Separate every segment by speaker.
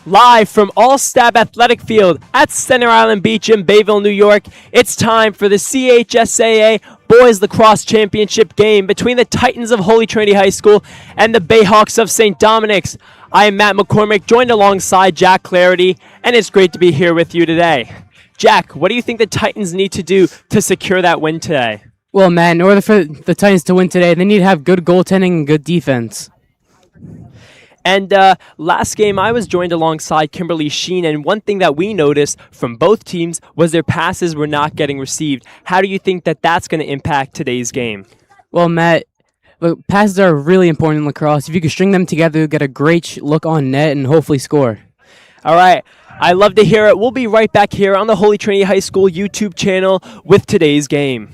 Speaker 1: Live from All-Stab Athletic Field at Center Island Beach in Bayville, New York, it's time for the CHSAA Boys Lacrosse Championship game between the Titans of Holy Trinity High School and the Bayhawks of St. Dominic's. I am Matt McCormick, joined alongside Jack Clarity, and it's great to be here with you today. Jack, what do you think the Titans need to do to secure that win today?
Speaker 2: Well, Matt, in order for the Titans to win today, they need to have good goaltending and good defense.
Speaker 1: And last game, I was joined alongside Kimberly Sheen, and one thing that we noticed from both teams was their passes were not getting received. How do you think that that's going to impact today's game?
Speaker 2: Well, Matt, look, passes are really important in lacrosse. If you can string them together, you'll get a great look on net and hopefully score.
Speaker 1: All right. I love to hear it. We'll be right back here on the Holy Trinity High School YouTube channel with today's game.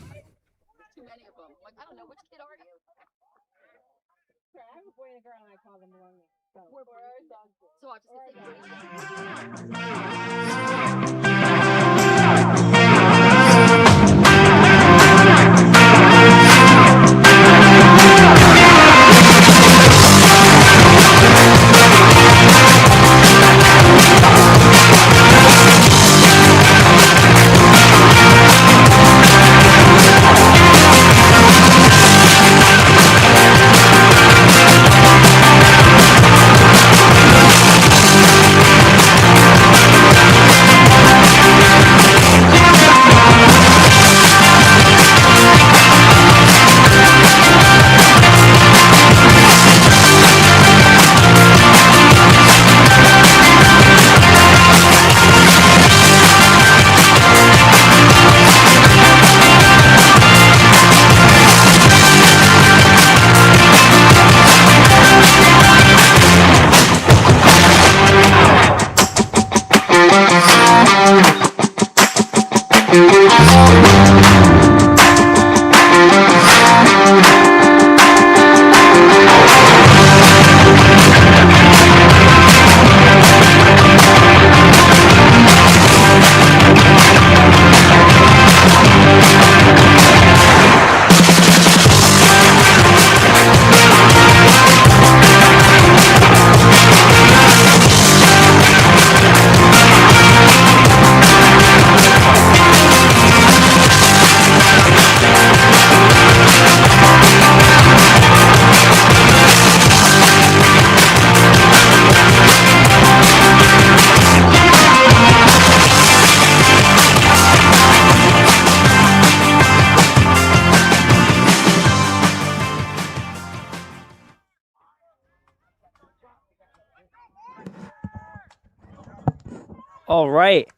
Speaker 1: All right,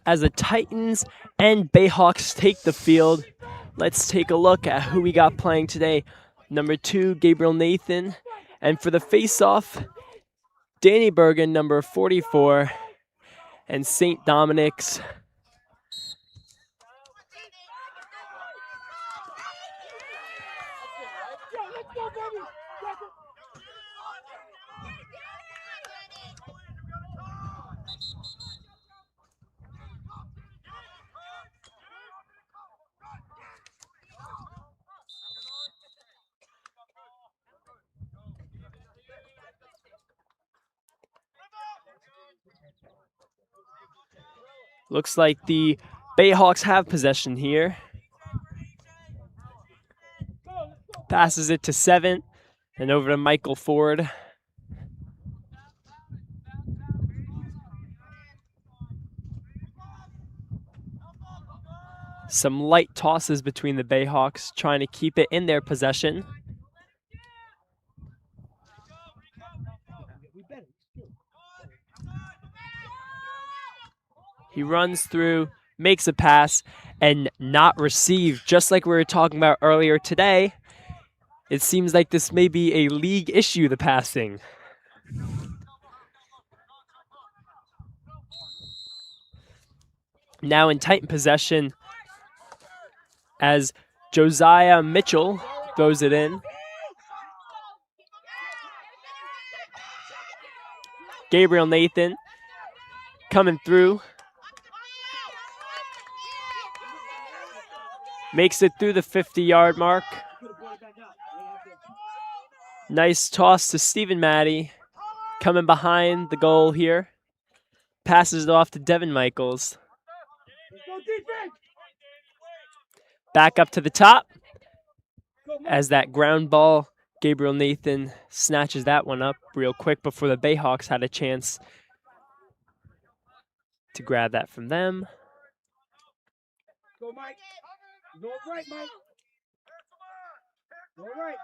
Speaker 1: as the Titans and Bayhawks take the field, let's take a look at who we got playing today. Number 2, Gabriel Nathan, and for the face-off, Danny Bergen, number 44, and St. Dominic's. Looks like the Bayhawks have possession here. Passes it to 7 and over to Michael Ford. Some light tosses between the Bayhawks, trying to keep it in their possession. He runs through, makes a pass, and not received, just like we were talking about earlier today. It seems like this may be a league issue, the passing. Now in tight possession as Josiah Mitchell throws it in. Gabriel Nathan coming through. Makes it through the 50-yard mark. Nice toss to Stephen Matty, coming behind the goal here. passes it off to Devin Michaels. Back up to the top. As that ground ball, Gabriel Nathan snatches that one up real quick before the Bayhawks had a chance to grab that from them.
Speaker 3: Go, Mike. Go right, Mike. Go right.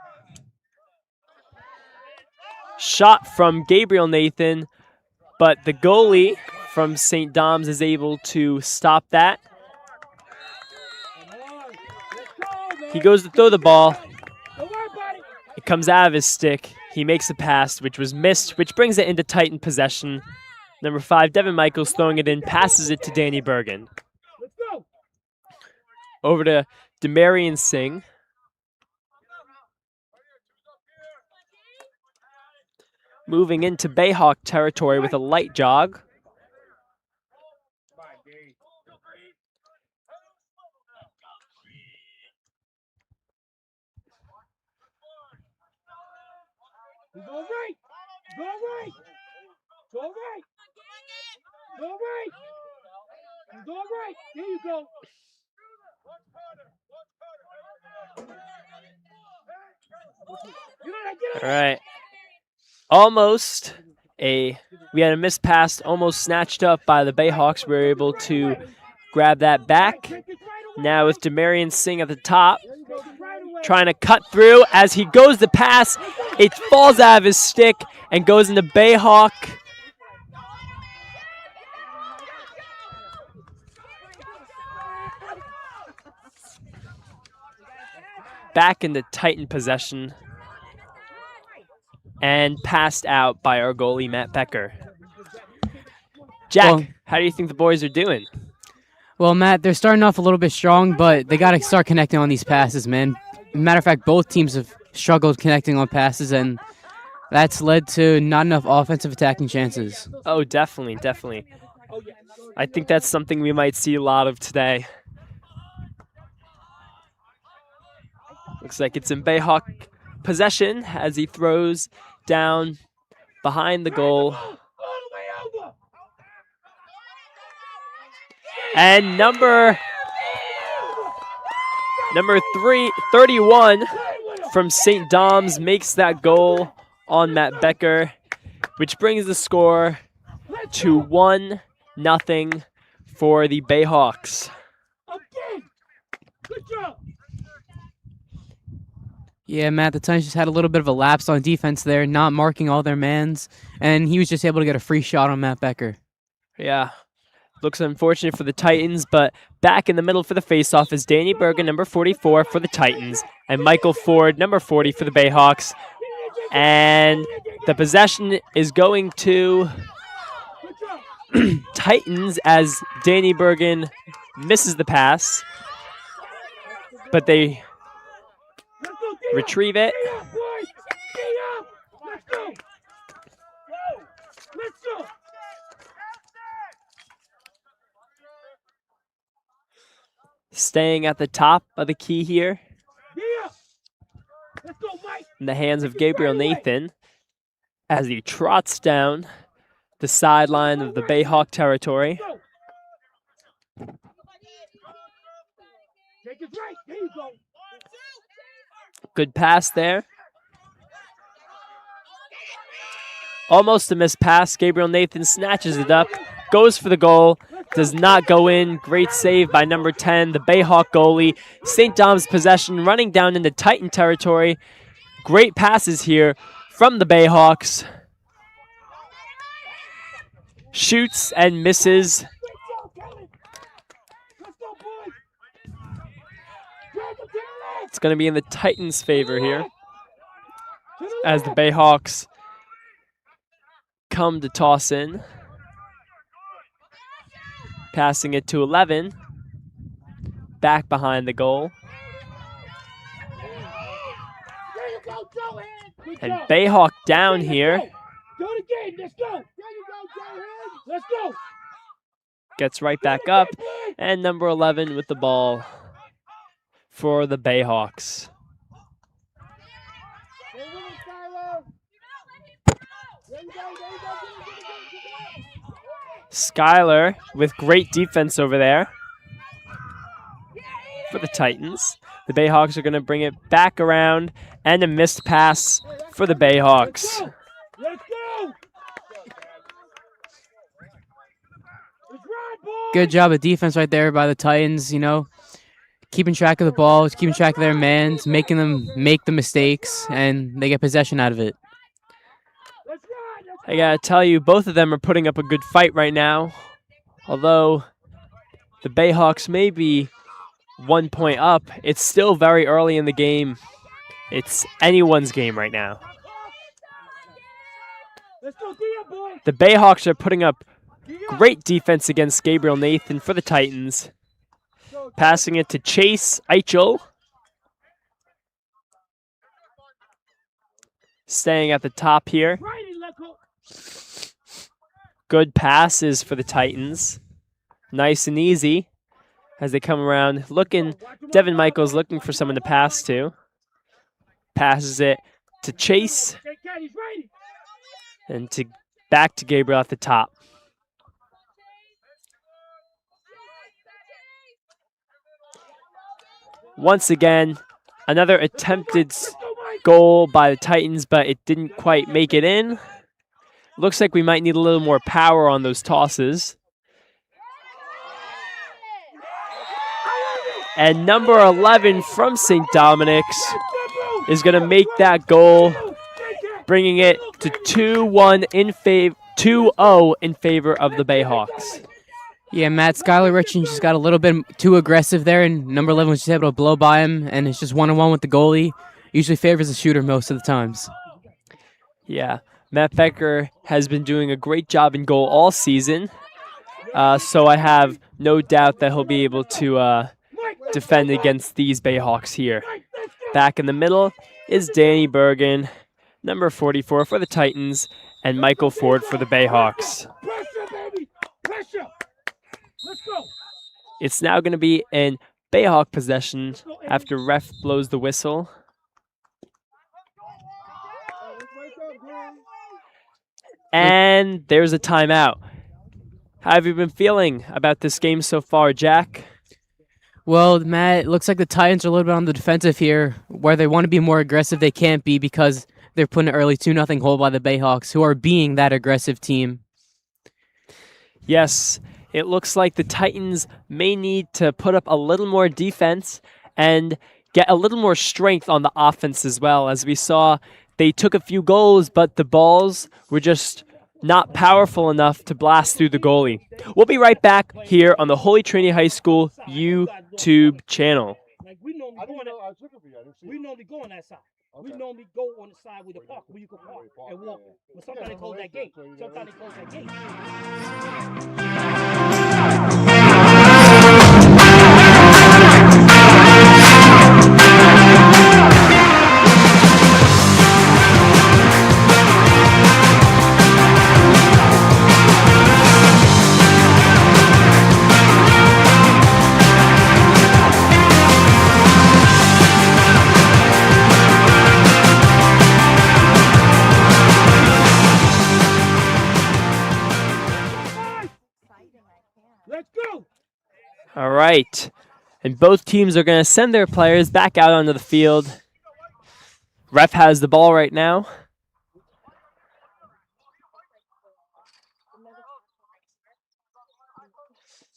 Speaker 1: Shot from Gabriel Nathan, but the goalie from St. Dom's is able to stop that. He goes to throw the ball. It comes out of his stick. He makes a pass, which was missed, which brings it into Titan possession. Number 5, Devin Michaels throwing it in, passes it to Danny Bergen. Over to Demarion Singh. Moving into Bayhawk territory with a light jog.
Speaker 3: Go right. Go right. Go right. Go right. Go right. There you go.
Speaker 1: All right. We had a missed pass, almost snatched up by the Bayhawks. We were able to grab that back. Now with Demarion Singh at the top, trying to cut through. As he goes to pass, it falls out of his stick and goes into Bayhawk. Back into Titan possession. And passed out by our goalie, Matt Becker. Jack, how do you think the boys are doing?
Speaker 2: Well, Matt, they're starting off a little bit strong, but they got to start connecting on these passes, man. Matter of fact, both teams have struggled connecting on passes, and that's led to not enough offensive attacking chances.
Speaker 1: Oh, definitely, definitely. I think that's something we might see a lot of today. Looks like it's in Bayhawk possession as he throws down behind the goal. And number 31 from St. Dom's makes that goal on Matt Becker, which brings the score to 1-0 for the Bayhawks.
Speaker 3: Good job.
Speaker 2: Yeah, Matt, the Titans just had a little bit of a lapse on defense there, not marking all their mans, and he was just able to get a free shot on Matt Becker.
Speaker 1: Yeah, looks unfortunate for the Titans, but back in the middle for the faceoff is Danny Bergen, number 44 for the Titans, and Michael Ford, number 40 for the Bayhawks. And the possession is going to Titans as Danny Bergen misses the pass, but they retrieve it. Staying at the top of the key here. In the hands of Gabriel Nathan as he trots down the sideline of the Bayhawk territory. Good pass there. Almost a missed pass. Gabriel Nathan snatches it up, goes for the goal, does not go in. Great save by number 10, the Bayhawk goalie. St. Dom's possession running down into Titan territory. Great passes here from the Bayhawks. Shoots and misses. It's going to be in the Titans' favor here as the Bayhawks come to toss in. Passing it to 11. Back behind the goal. And Bayhawk down here. Gets right back up. And number 11 with the ball for the Bayhawks. Skylar with great defense over there for the Titans. The Bayhawks are going to bring it back around, and a missed pass for the Bayhawks.
Speaker 3: Let's go! Let's ride, boys!
Speaker 2: Good job of defense right there by the Titans, you know, keeping track of the ball, keeping track of their mans, making them make the mistakes, and they get possession out of it.
Speaker 3: Let's ride! Let's
Speaker 1: I gotta tell you, both of them are putting up a good fight right now. Although the Bayhawks may be 1 point up, it's still very early in the game. It's anyone's game right now.
Speaker 3: Let's go, Dia, boy!
Speaker 1: The Bayhawks are putting up great defense against Gabriel Nathan for the Titans. Passing it to Chase Eichel. Staying at the top here.
Speaker 3: Righty, let's go!
Speaker 1: Good passes for the Titans. Nice and easy as they come around. Devin Michaels looking for someone to pass to. Passes it to Chase
Speaker 3: Okay, Cat, he's righty!
Speaker 1: and back to Gabriel at the top. Once again, another attempted goal by the Titans, but it didn't quite make it in. Looks like we might need a little more power on those tosses. And number 11 from St. Dominic's is going to make that goal, bringing it to 2-1 in favor, 2-0 in favor of the Bayhawks.
Speaker 2: Yeah, Matt, Skylar Richardson just got a little bit too aggressive there, and number 11 was just able to blow by him, and it's just one-on-one with the goalie. Usually favors the shooter most of the times.
Speaker 1: Yeah, Matt Becker has been doing a great job in goal all season, so I have no doubt that he'll be able to defend against these Bayhawks here. Back in the middle is Danny Bergen, number 44 for the Titans, and Michael Ford for the Bayhawks.
Speaker 3: Pressure, baby! Pressure! Let's go!
Speaker 1: It's now going to be in Bayhawk possession after ref blows the whistle. And there's a timeout. How have you been feeling about this game so far, Jack?
Speaker 2: Well, Matt, it looks like the Titans are a little bit on the defensive here. Where they want to be more aggressive, they can't be because they're putting an early 2-0 hole by the Bayhawks, who are being that aggressive team.
Speaker 1: Yes, it looks like the Titans may need to put up a little more defense and get a little more strength on the offense as well. As we saw, they took a few goals, but the balls were just not powerful enough to blast through the goalie. We'll be right back here on the Holy Trinity High School YouTube channel.
Speaker 3: Like we normally go on that side. We normally go on the side with the park where you can park and walk. But sometimes they close that gate. Sometimes they close that Let's go!
Speaker 1: All right. And both teams are going to send their players back out onto the field. Ref has the ball right now.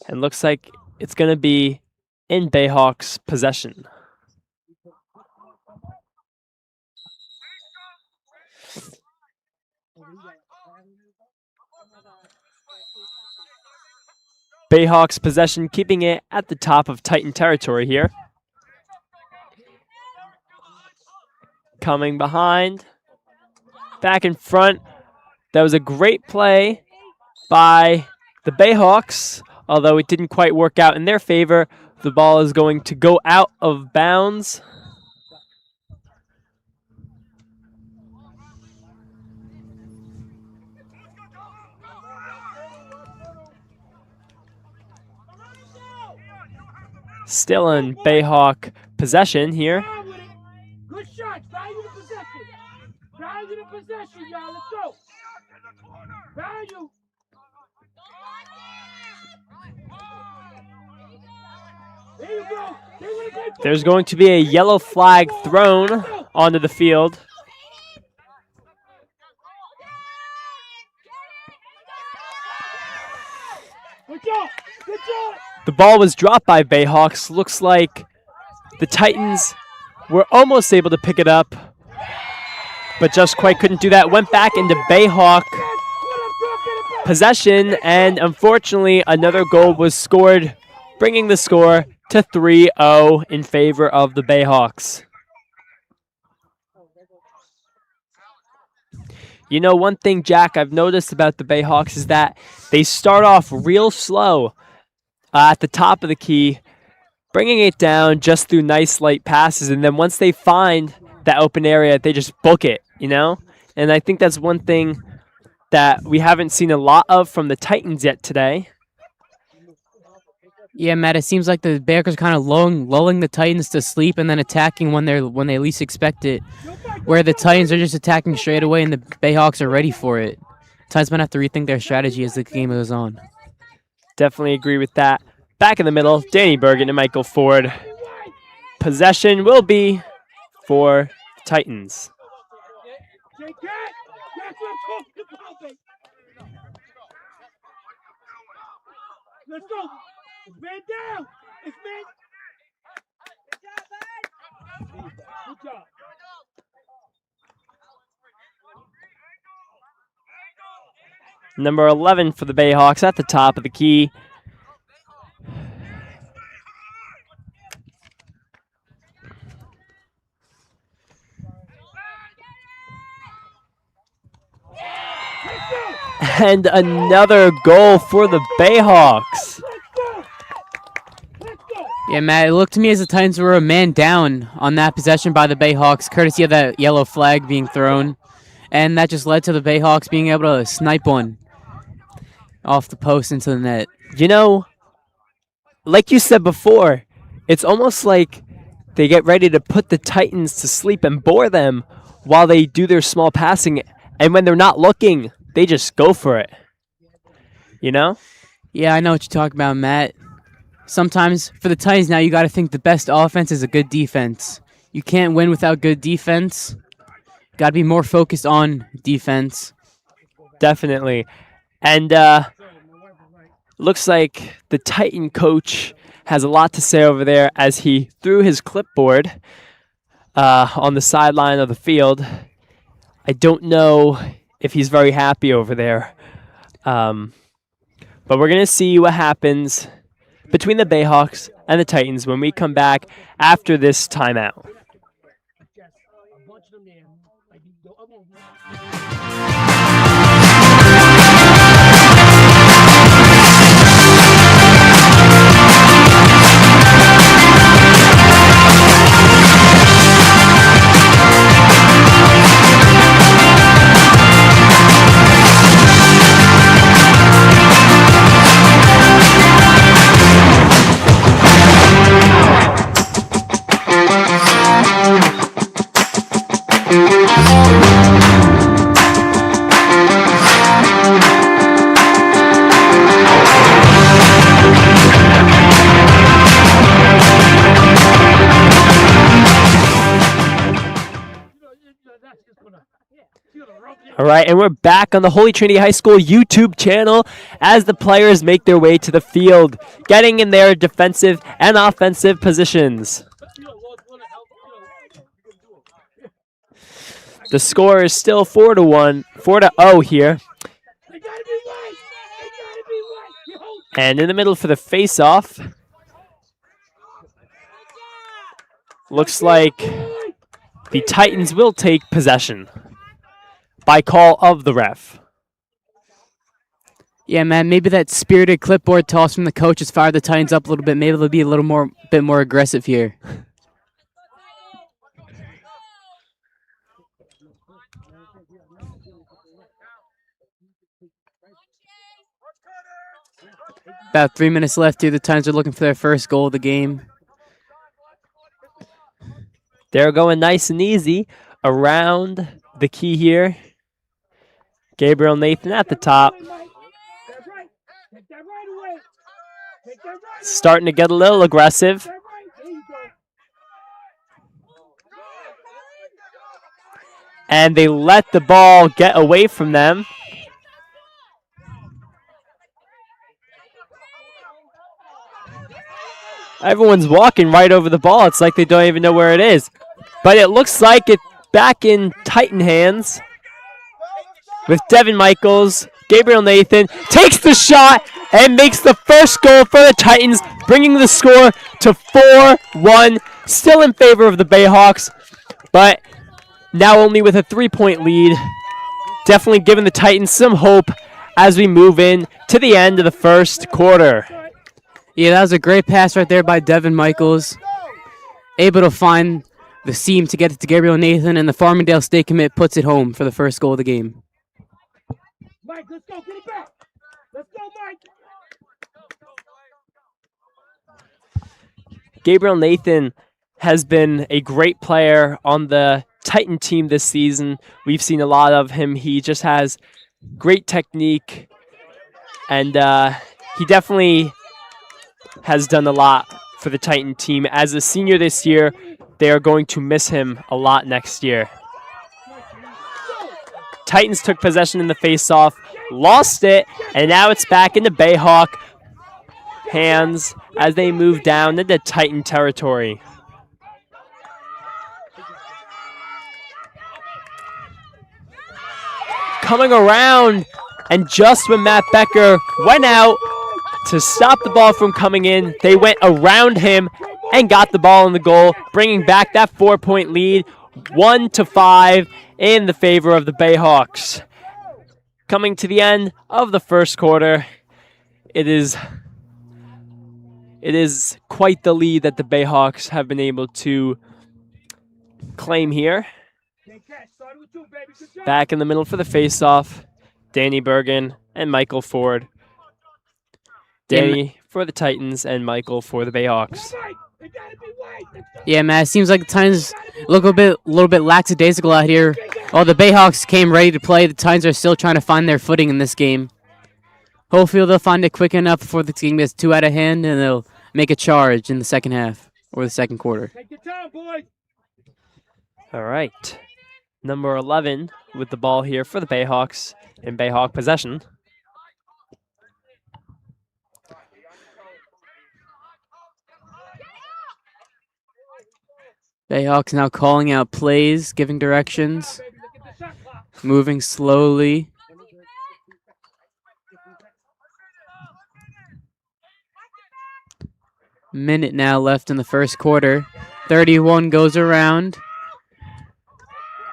Speaker 1: And looks like it's going to be in Bayhawks' possession. Bayhawks possession, keeping it at the top of Titan territory here. Coming behind. Back in front. That was a great play by the Bayhawks, although it didn't quite work out in their favor. The ball is going to go out of bounds. Still in Bayhawk possession here.
Speaker 3: Good shots. Value the possession. Value the possession, y'all. Let's go. Value.
Speaker 1: There's going to be a yellow flag thrown onto the field. The ball was dropped by Bayhawks. Looks like the Titans were almost able to pick it up, but just quite couldn't do that. Went back into Bayhawk possession, and unfortunately another goal was scored, bringing the score to 3-0 in favor of the Bayhawks. You know, one thing, Jack, I've noticed about the Bayhawks is that they start off real slow at the top of the key, bringing it down just through nice light passes, and then once they find that open area, they just book it, you know? And I think that's one thing that we haven't seen a lot of from the Titans yet today.
Speaker 2: Yeah, Matt, it seems like the Bears are kind of lulling the Titans to sleep and then attacking when they least expect it, where the Titans are just attacking straight away and the Bayhawks are ready for it. Titans might have to rethink their strategy as the game goes on.
Speaker 1: Definitely agree with that. Back in the middle, Danny Bergen and Michael Ford. Possession will be for Titans.
Speaker 3: Let's go. It's man down. It's man. Good job.
Speaker 1: Number 11 for the Bayhawks at the top of the key. And another goal for the Bayhawks.
Speaker 2: Yeah, Matt, it looked to me as the Titans were a man down on that possession by the Bayhawks, courtesy of that yellow flag being thrown. And that just led to the Bayhawks being able to snipe one off the post into the net.
Speaker 1: You know, like you said before, it's almost like they get ready to put the Titans to sleep and bore them while they do their small passing. And when they're not looking, they just go for it. You know?
Speaker 2: Yeah, I know what you're talking about, Matt. Sometimes for the Titans now, you got to think the best offense is a good defense. You can't win without good defense. Got to be more focused on defense.
Speaker 1: Definitely. And looks like the Titan coach has a lot to say over there as he threw his clipboard on the sideline of the field. I don't know if he's very happy over there. But we're going to see what happens between the Bayhawks and the Titans when we come back after this timeout. All right, and we're back on the Holy Trinity High School YouTube channel as the players make their way to the field, getting in their defensive and offensive positions. The score is still 4-0 here. And in the middle for the face-off, looks like the Titans will take possession by call of the ref.
Speaker 2: Yeah, man, maybe that spirited clipboard toss from the coach has fired the Titans up a little bit. Maybe they'll be a bit more aggressive here. About 3 minutes left here. The Titans are looking for their first goal of the game.
Speaker 1: They're going nice and easy around the key here. Gabriel Nathan at the top. starting to get a little aggressive. And they let the ball get away from them. Everyone's walking right over the ball. It's like they don't even know where it is. But it looks like it's back in Titan hands with Devin Michaels. Gabriel Nathan takes the shot and makes the first goal for the Titans, bringing the score to 4-1. Still in favor of the Bayhawks, but now only with a 3-point lead. Definitely giving the Titans some hope as we move in to the end of the first quarter.
Speaker 2: Yeah, that was a great pass right there by Devin Michaels. Able to find the seam to get it to Gabriel Nathan, and the Farmingdale State commit puts it home for the first goal of the game.
Speaker 3: Mike, let's go. Get it back. Let's go, Mike.
Speaker 1: Gabriel Nathan has been a great player on the Titan team this season. We've seen a lot of him. He just has great technique, and he definitely has done a lot for the Titan team. As a senior this year, they are going to miss him a lot next year. Titans took possession in the face-off, lost it, and now it's back into Bayhawk hands as they move down into Titan territory. Coming around, and just when Matt Becker went out to stop the ball from coming in, they went around him and got the ball in the goal, bringing back that 4-point lead, 1-5 in the favor of the Bayhawks. Coming to the end of the first quarter, it is quite the lead that the Bayhawks have been able to claim here. Back in the middle for the face-off, Danny Bergen and Michael Ford. Danny for the Titans and Michael for the Bayhawks.
Speaker 2: Yeah, man, it seems like the Titans look a little bit lackadaisical out here. While the Bayhawks came ready to play, the Titans are still trying to find their footing in this game. Hopefully they'll find it quick enough before the game gets too out of hand, and they'll make a charge in the second half or the second quarter.
Speaker 3: Take your time, boys.
Speaker 1: All right. Number 11 with the ball here for the Bayhawks in Bayhawk possession.
Speaker 2: Bayhawks now calling out plays, giving directions, moving slowly. Minute now left in the first quarter. 31 goes around.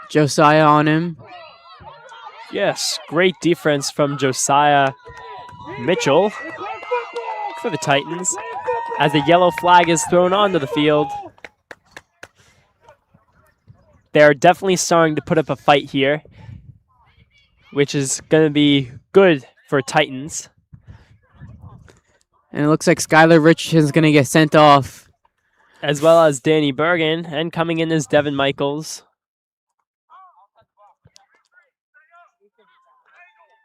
Speaker 2: Josiah on him.
Speaker 1: Yes, great defense from Josiah Mitchell for the Titans as the yellow flag is thrown onto the field. They're definitely starting to put up a fight here, which is going to be good for Titans.
Speaker 2: And it looks like Skylar Richardson's going to get sent off.
Speaker 1: As well as Danny Bergen, and coming in is Devin Michaels.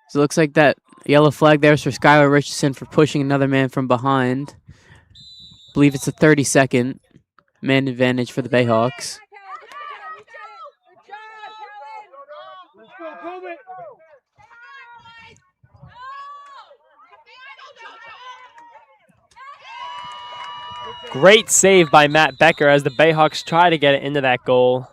Speaker 2: So it looks like that yellow flag there is for Skylar Richardson for pushing another man from behind. I believe it's a 30-second man advantage for the Bayhawks.
Speaker 1: Great save by Matt Becker as the Bayhawks try to get it into that goal.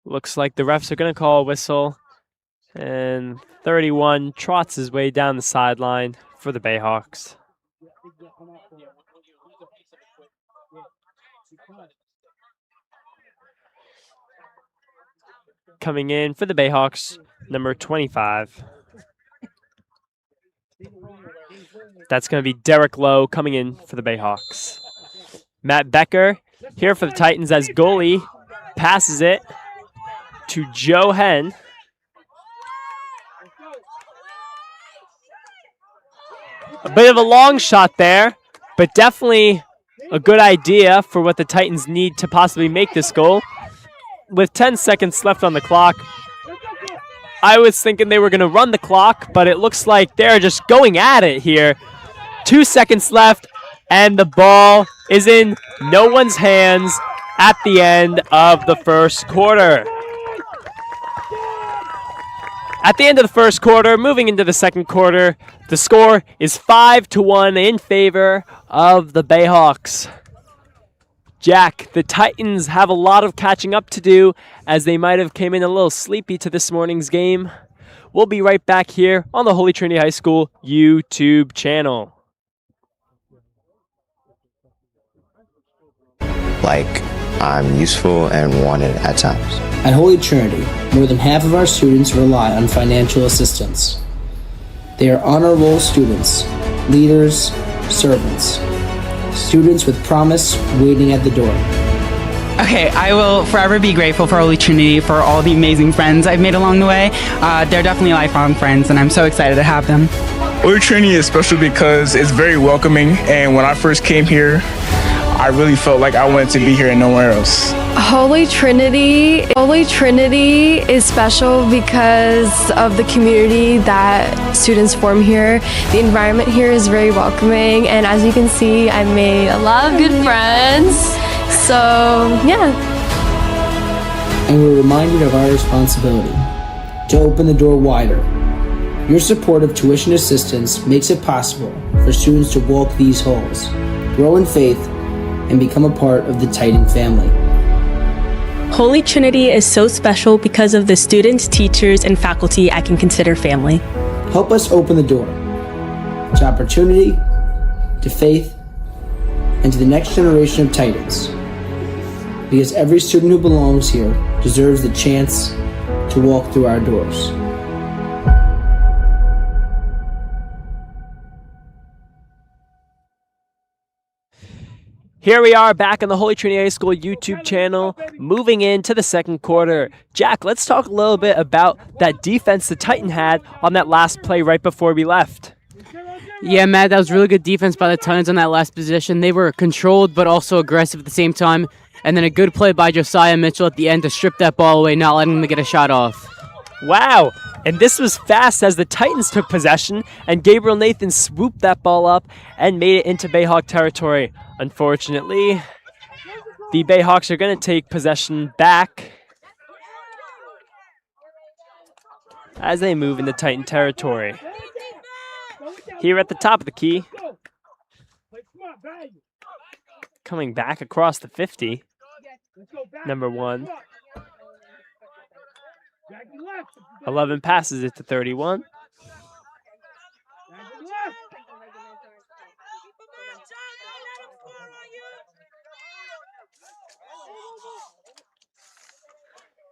Speaker 1: Looks like the refs are going to call a whistle. And 31 trots his way down the sideline for the Bayhawks. Coming in for the Bayhawks, number 25. That's going to be Derek Lowe coming in for the Bayhawks. Matt Becker here for the Titans as goalie passes it to Joe Henn. A bit of a long shot there, but definitely a good idea for what the Titans need to possibly make this goal. With 10 seconds left on the clock, I was thinking they were going to run the clock, but it looks like they're just going at it here. 2 seconds left, and the ball is in no one's hands at the end of the first quarter. At the end of the first quarter, moving into the second quarter, the score is 5-1 in favor of the Bayhawks. Jack, the Titans have a lot of catching up to do, as they might have came in a little sleepy to this morning's game. We'll be right back here on the Holy Trinity High School YouTube channel.
Speaker 4: Like I'm useful and wanted at times.
Speaker 5: At Holy Trinity, more than half of our students rely on financial assistance. They are honor roll students, leaders, servants, students with promise waiting at the door.
Speaker 6: Okay, I will forever be grateful for Holy Trinity for all the amazing friends I've made along the way. They're definitely lifelong friends, and I'm so excited to have them.
Speaker 7: Holy Trinity is special because it's very welcoming, and when I first came here, I really felt like I wanted to be here and nowhere else.
Speaker 8: Holy Trinity is special because of the community that students form here. The environment here is very welcoming, and as you can see, I've made a lot of good friends. So, yeah.
Speaker 5: And we're reminded of our responsibility to open the door wider. Your support of tuition assistance makes it possible for students to walk these halls, grow in faith, and become a part of the Titan family.
Speaker 9: Holy Trinity is so special because of the students, teachers, and faculty I can consider family.
Speaker 5: Help us open the door to opportunity, to faith, and to the next generation of Titans. Because every student who belongs here deserves the chance to walk through our doors.
Speaker 1: Here we are back on the Holy Trinity High School YouTube channel, moving into the second quarter. Jack, let's talk a little bit about that defense the Titan had on that last play right before we left.
Speaker 2: Yeah, Matt, that was really good defense by the Titans on that last position. They were controlled but also aggressive at the same time. And then a good play by Josiah Mitchell at the end to strip that ball away, not letting them get a shot off.
Speaker 1: Wow, and this was fast as the Titans took possession, and Gabriel Nathan swooped that ball up and made it into Bayhawk territory. Unfortunately, the Bayhawks are going to take possession back as they move into Titan territory. Here at the top of the key, coming back across the 50, number 1. 11 passes it to 31.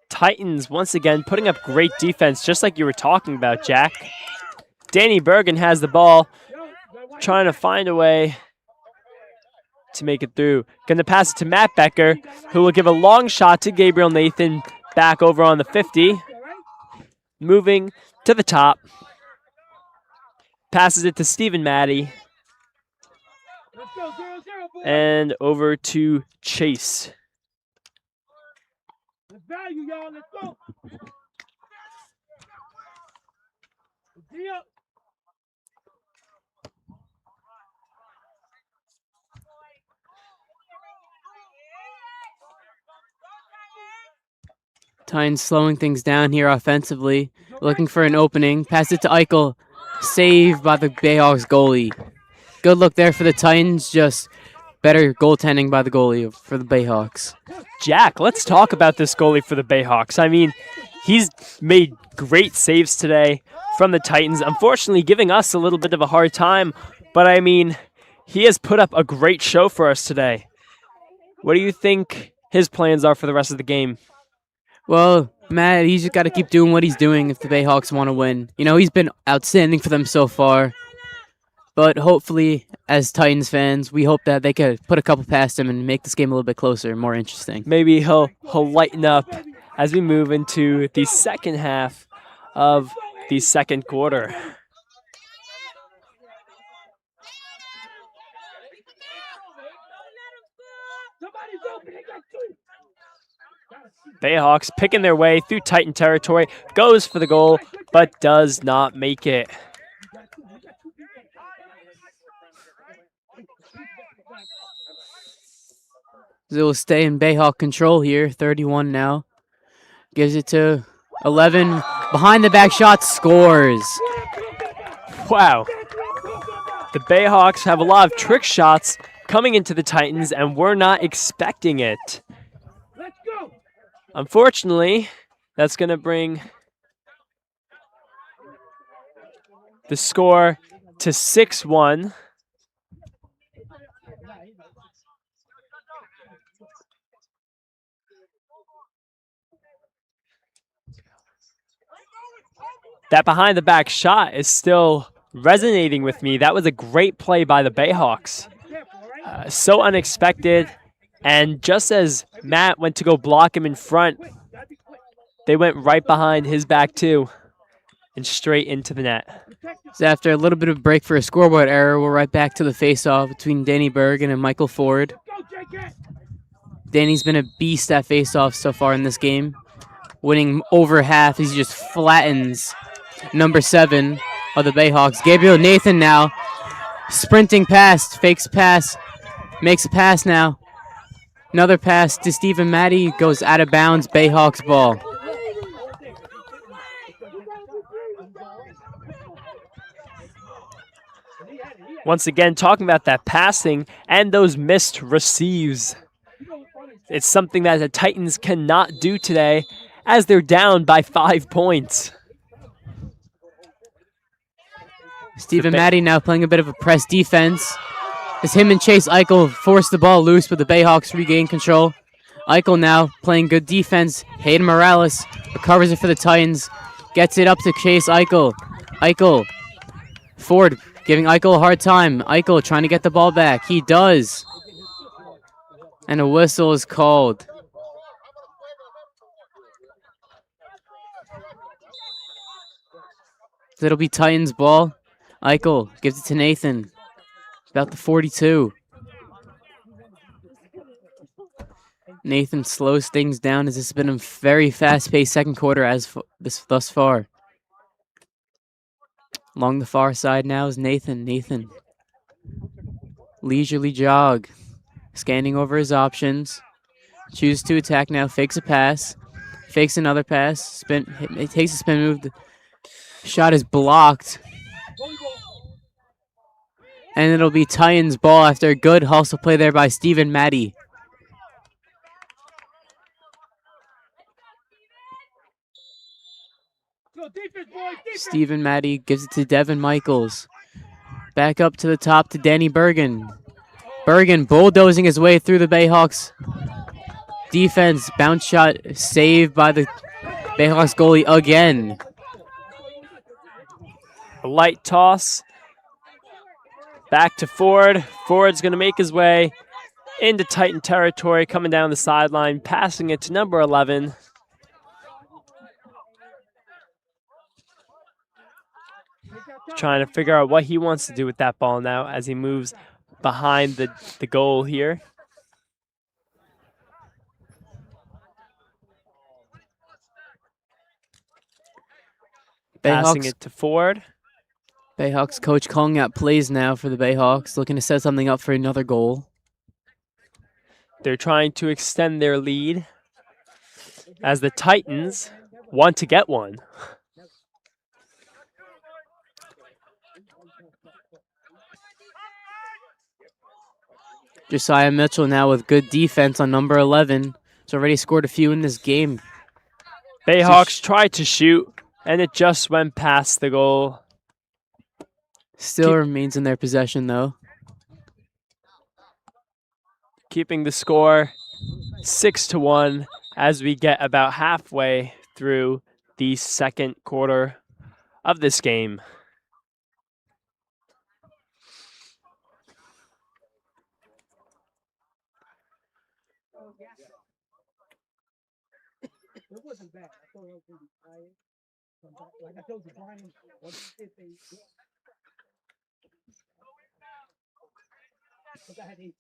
Speaker 1: Titans once again putting up great defense, just like you were talking about, Jack. Danny Bergen has the ball, trying to find a way to make it through. Going to pass it to Matt Becker, who will give a long shot to Gabriel Nathan back over on the 50. Moving to the top. Passes it to Stephen Maddie. And over to Chase.
Speaker 3: Let's value, y'all. Let's go.
Speaker 2: Titans slowing things down here offensively, looking for an opening. Pass it to Eichel. Saved by the Bayhawks goalie. Good look there for the Titans, just better goaltending by the goalie for the Bayhawks.
Speaker 1: Jack, let's talk about this goalie for the Bayhawks. I mean, he's made great saves today from the Titans. Unfortunately, giving us a little bit of a hard time. But, I mean, he has put up a great show for us today. What do you think his plans are for the rest of the game?
Speaker 2: Well, Matt, he's just got to keep doing what he's doing if the Bayhawks want to win. You know, he's been outstanding for them so far. But hopefully, as Titans fans, we hope that they could put a couple past him and make this game a little bit closer and more interesting.
Speaker 1: Maybe he'll lighten up as we move into the second half of the second quarter. Bayhawks picking their way through Titan territory, goes for the goal, but does not make it.
Speaker 2: It will stay in Bayhawk control here. 31 now. Gives it to 11. Behind the back shot, scores.
Speaker 1: Wow. The Bayhawks have a lot of trick shots coming into the Titans, and we're not expecting it. Unfortunately, that's going to bring the score to 6-1. That behind the back shot is still resonating with me. That was a great play by the Bayhawks. So unexpected. And just as Matt went to go block him in front, they went right behind his back too and straight into the net.
Speaker 2: So after a little bit of break for a scoreboard error, we're right back to the face-off between Danny Bergen and Michael Ford. Danny's been a beast at face-off so far in this game, winning over half. He just flattens number 7 of the Bayhawks. Gabriel Nathan now sprinting past, fakes pass, makes a pass now. Another pass to Stephen Matty, goes out of bounds, Bayhawks ball.
Speaker 1: Once again, talking about that passing and those missed receives. It's something that the Titans cannot do today as they're down by 5 points.
Speaker 2: Stephen Matty now playing a bit of a press defense. As him and Chase Eichel force the ball loose, but the Bayhawks regain control. Eichel now playing good defense. Hayden Morales recovers it for the Titans. Gets it up to Chase Eichel. Eichel. Ford giving Eichel a hard time. Eichel trying to get the ball back. He does. And a whistle is called. It'll be Titans ball. Eichel gives it to Nathan. About the 42. Nathan slows things down as this has been a very fast-paced second quarter thus far. Along the far side now is Nathan. Nathan. Leisurely jog. Scanning over his options. Chooses to attack now. Fakes a pass. Fakes another pass. Spin. It takes a spin move. The shot is blocked. And it'll be Titans ball after a good hustle play there by Stephen Matty. Stephen Matty gives it to Devin Michaels. Back up to the top to Danny Bergen. Bergen bulldozing his way through the Bayhawks defense. Bounce shot saved by the Bayhawks goalie again.
Speaker 1: A light toss. Back to Ford. Ford's going to make his way into Titan territory, coming down the sideline, passing it to number 11. Trying to figure out what he wants to do with that ball now as he moves behind the goal here. Passing it to Ford.
Speaker 2: Bayhawks coach calling out plays now for the Bayhawks, looking to set something up for another goal.
Speaker 1: They're trying to extend their lead as the Titans want to get one.
Speaker 2: Josiah Mitchell now with good defense on number 11. He's already scored a few in this game.
Speaker 1: Bayhawks tried to shoot, and it just went past the goal.
Speaker 2: Still remains in their possession, though.
Speaker 1: Keeping the score 6-1 as we get about halfway through the second quarter of this game.
Speaker 3: It wasn't bad. I thought it was going to be tired. Like I told you, Brian, once you did because I had AC.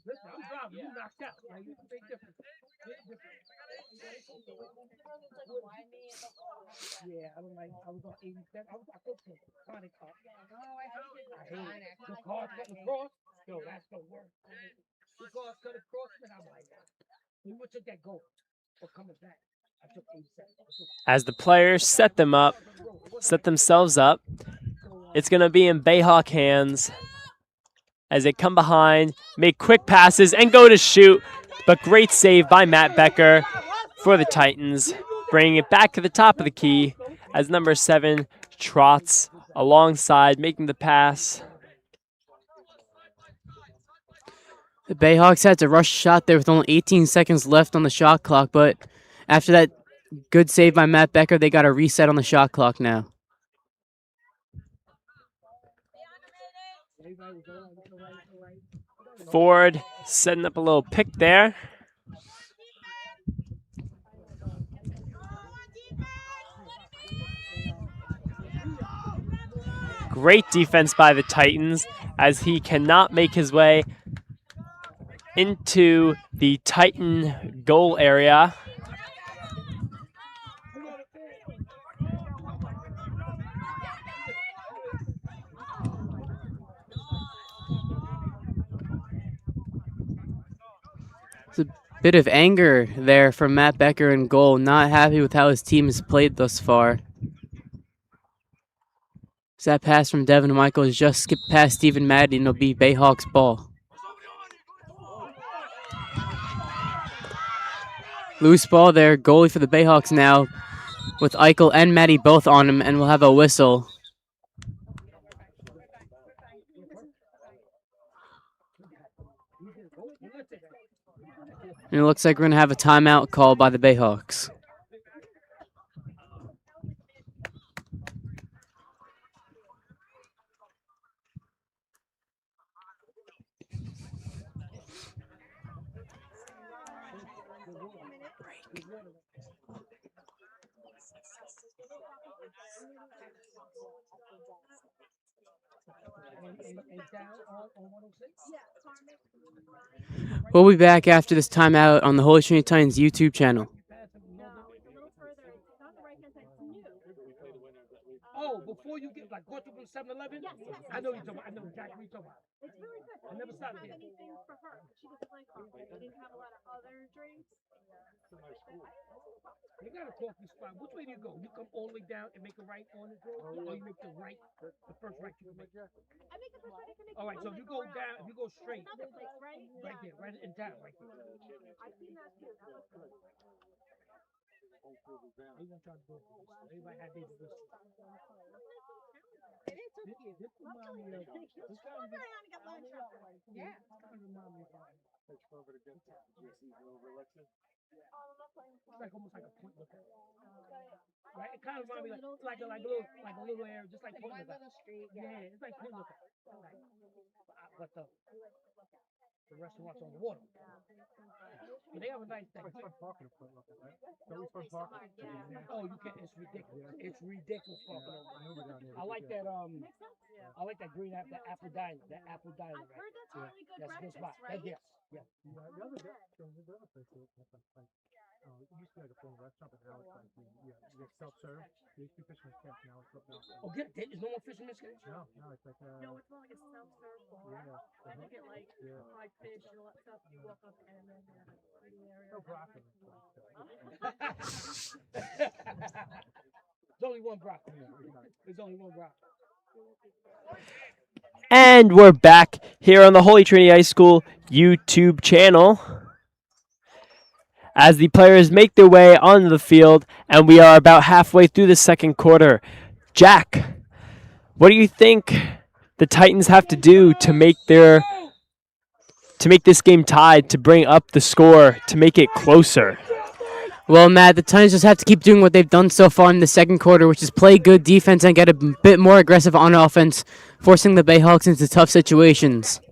Speaker 3: Listen, I'm driving. You knocked out. Like, it's a big difference. Yeah, I don't like. I was on 87. I go to Sonic Car. I hate it. The cars cutting across. Yo, that's the worst. The cars cut across, and I'm like, we would took that goal. Or coming back. I took 87.
Speaker 1: As the players set themselves up, it's going to be in Bayhawk hands as they come behind, make quick passes, and go to shoot. But great save by Matt Becker for the Titans, bringing it back to the top of the key as number 7 trots alongside, making the pass.
Speaker 2: The Bayhawks had to rush a shot there with only 18 seconds left on the shot clock, but after that good save by Matt Becker, they got a reset on the shot clock now.
Speaker 1: Ford setting up a little pick there. Great defense by the Titans as he cannot make his way into the Titan goal area.
Speaker 2: Bit of anger there from Matt Becker in goal. Not happy with how his team has played thus far. So that pass from Devin Michaels just skipped past Stephen Madden and it'll be Bayhawks ball. Loose ball there. Goalie for the Bayhawks now with Eichel and Maddie both on him, and we'll have a whistle. And it looks like we're going to have a timeout called by the Bayhawks. We'll be back after this timeout on the Holy Trinity Titans YouTube channel.
Speaker 3: Oh, before you get like go to the 7-Eleven? I know you're talking about. I know exactly what you're talking about. It's really good. I never stopped there. Anything for her. She doesn't like coffee. They didn't have a lot of other drinks. You got a coffee spot. Which way do you go? You come all the way down and make a right on the road, or you make the right, the first right you can make? I make the first right I can make. All right, so if you go down, if you go straight, another place, right? Right there, right in town, right there. I've seen that too. That looks good. Everyone tried to do it. Everybody had their business. It is so cute. This reminds me of. This kind of remind me of. Yeah. It's like almost like a point lookout. Right? It kind of reminds me like a little area, just like point lookout. Yeah, it's like point lookout. But the restaurant's on the water. But they have a nice thing. Oh, you can't. It's ridiculous. It's ridiculous. I like that. I like that green apple, that apple diner. That apple diner. I've heard that's a really good breakfast, right? Yes. Yeah. The other place, it used to be like a full restaurant, but now it's like you get self-serve. There used to be Fisherman's Camp, now it's open. Oh, there's no more Fisherman's Camp? No, it's like no, it's more like a self-serve bar. Yeah. And you get like fried fish and all that stuff. You walk up and then they have a pretty area. No broccoli. There's only one broccoli. There's only one broccoli.
Speaker 1: And we're back here on the Holy Trinity High School YouTube channel as the players make their way onto the field, and we are about halfway through the second quarter. Jack, what do you think the Titans have to do to make this game tied, to bring up the score, to make it closer?
Speaker 2: Well, Matt, the Titans just have to keep doing what they've done so far in the second quarter, which is play good defense and get a bit more aggressive on offense, forcing the Bayhawks into tough situations.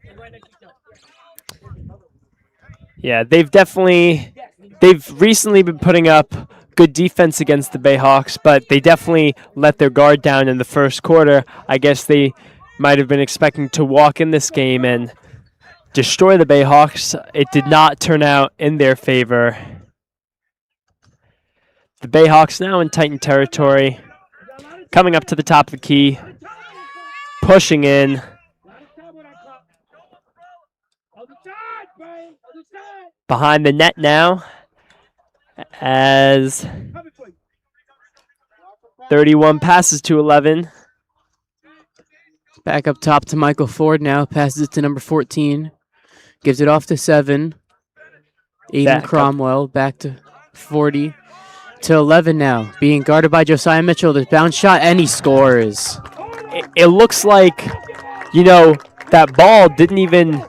Speaker 1: Yeah, they've recently been putting up good defense against the Bayhawks, but they definitely let their guard down in the first quarter. I guess they might have been expecting to walk in this game and destroy the Bayhawks. It did not turn out in their favor. The Bayhawks now in Titan territory, coming up to the top of the key, pushing in. Behind the net now, as 31 passes to 11.
Speaker 2: Back up top to Michael Ford now. Passes it to number 14. Gives it off to 7. Aiden Cromwell back to 40. To 11 now. Being guarded by Josiah Mitchell. The bounce shot, and he scores.
Speaker 1: It looks like, that ball didn't even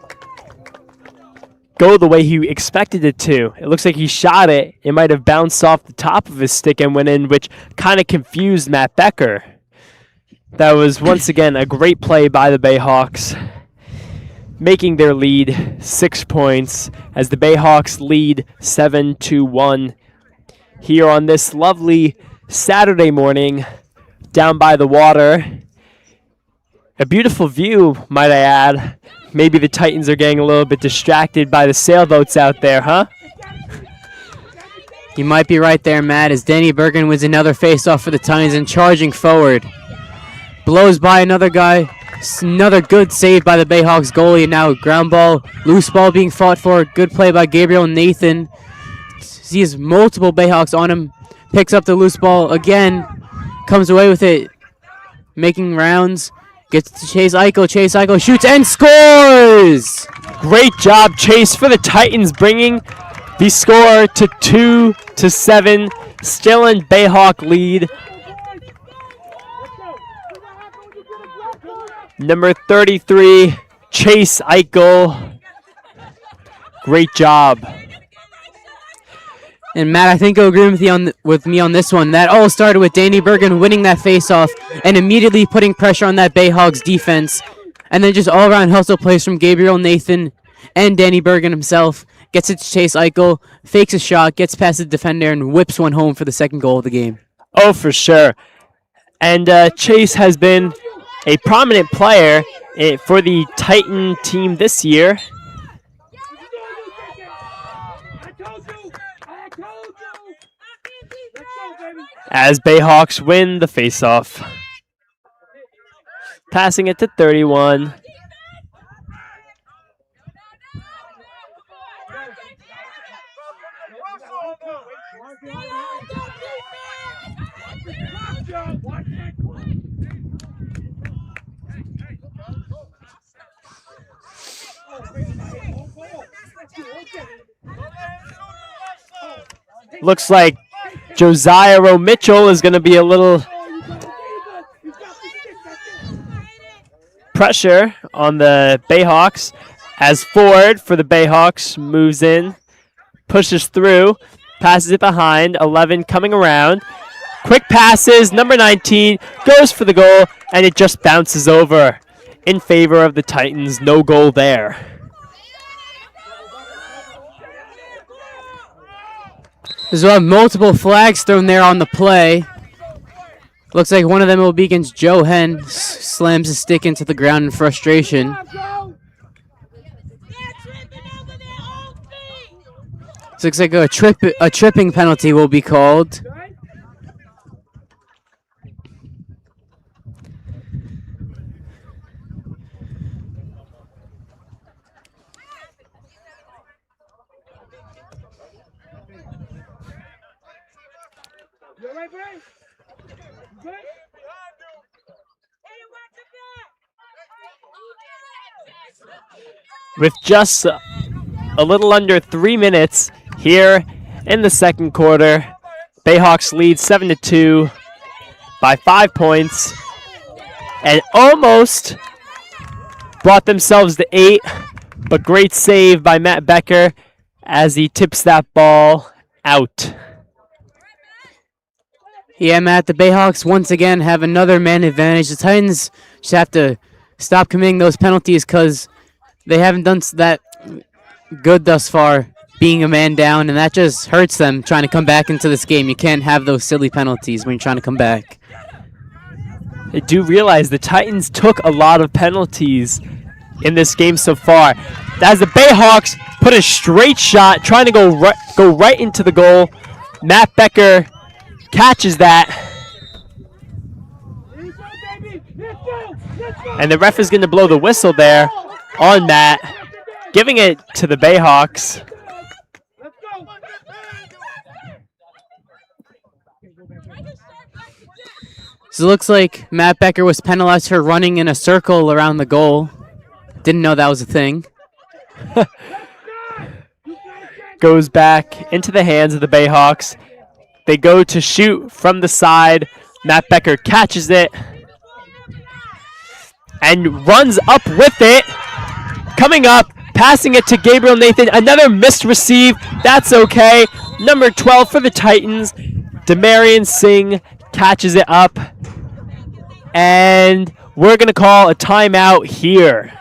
Speaker 1: go the way he expected it to. It looks like he shot it. It might have bounced off the top of his stick and went in, which kind of confused Matt Becker. That was, once again, a great play by the Bayhawks, making their lead 6 points as the Bayhawks lead 7-1 here on this lovely Saturday morning down by the water. A beautiful view, might I add. Maybe the Titans are getting a little bit distracted by the sailboats out there, huh?
Speaker 2: You might be right there, Matt, as Danny Bergen wins another faceoff for the Titans and charging forward. Blows by another guy. Another good save by the Bayhawks goalie. And now ground ball, loose ball being fought for. Good play by Gabriel Nathan. Sees multiple Bayhawks on him. Picks up the loose ball again. Comes away with it. Making rounds. Gets to Chase Eichel. Chase Eichel shoots and scores!
Speaker 1: Great job, Chase, for the Titans, bringing the score to 2-7. Still in Bayhawk lead. Number 33, Chase Eichel. Great job.
Speaker 2: And Matt, I think you'll agree with me on this one. That all started with Danny Bergen winning that faceoff and immediately putting pressure on that Bayhawks defense. And then just all-around hustle plays from Gabriel Nathan and Danny Bergen himself. Gets it to Chase Eichel, fakes a shot, gets past the defender, and whips one home for the second goal of the game.
Speaker 1: Oh, for sure. And Chase has been a prominent player for the Titan team this year. As Bayhawks win the faceoff. Passing it to 31. Looks like Josiah Rowe Mitchell is going to be a little pressure on the Bayhawks as Ford for the Bayhawks moves in, pushes through, passes it behind, 11 coming around. Quick passes, number 19 goes for the goal, and it just bounces over in favor of the Titans. No goal there.
Speaker 2: There's multiple flags thrown there on the play. Looks like one of them will be against Joe Henn. Slams his stick into the ground in frustration. This looks like a tripping penalty will be called.
Speaker 1: With just a little under 3 minutes here in the second quarter, Bayhawks lead 7-2 by 5 points and almost brought themselves to 8, but great save by Matt Becker as he tips that ball out.
Speaker 2: Yeah, Matt, the Bayhawks once again have another man advantage. The Titans just have to stop committing those penalties because they haven't done that good thus far, being a man down, and that just hurts them trying to come back into this game. You can't have those silly penalties when you're trying to come back.
Speaker 1: I do realize the Titans took a lot of penalties in this game so far. As the Bayhawks put a straight shot, trying to go right into the goal. Matt Becker catches that. And the ref is going to blow the whistle there on Matt, giving it to the Bayhawks.
Speaker 2: So it looks like Matt Becker was penalized for running in a circle around the goal. Didn't know that was a thing.
Speaker 1: Goes back into the hands of the Bayhawks. They go to shoot from the side. Matt Becker catches it and runs up with it. Coming up, passing it to Gabriel Nathan. Another missed receive. That's okay. Number 12 for the Titans. Demarion Singh catches it up. And we're going to call a timeout here.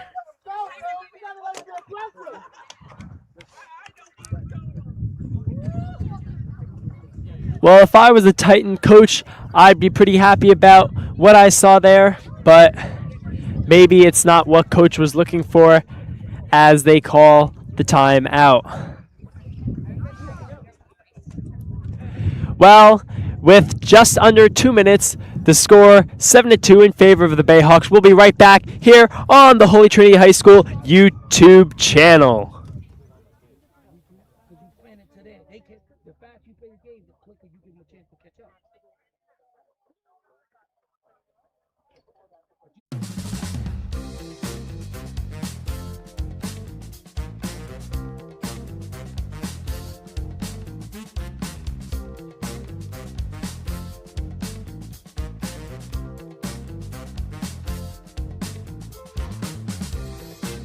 Speaker 1: Well, if I was a Titan coach, I'd be pretty happy about what I saw there, but maybe it's not what coach was looking for as they call the timeout. Well, with just under 2 minutes, the score 7-2 in favor of the Bayhawks. We'll be right back here on the Holy Trinity High School YouTube channel.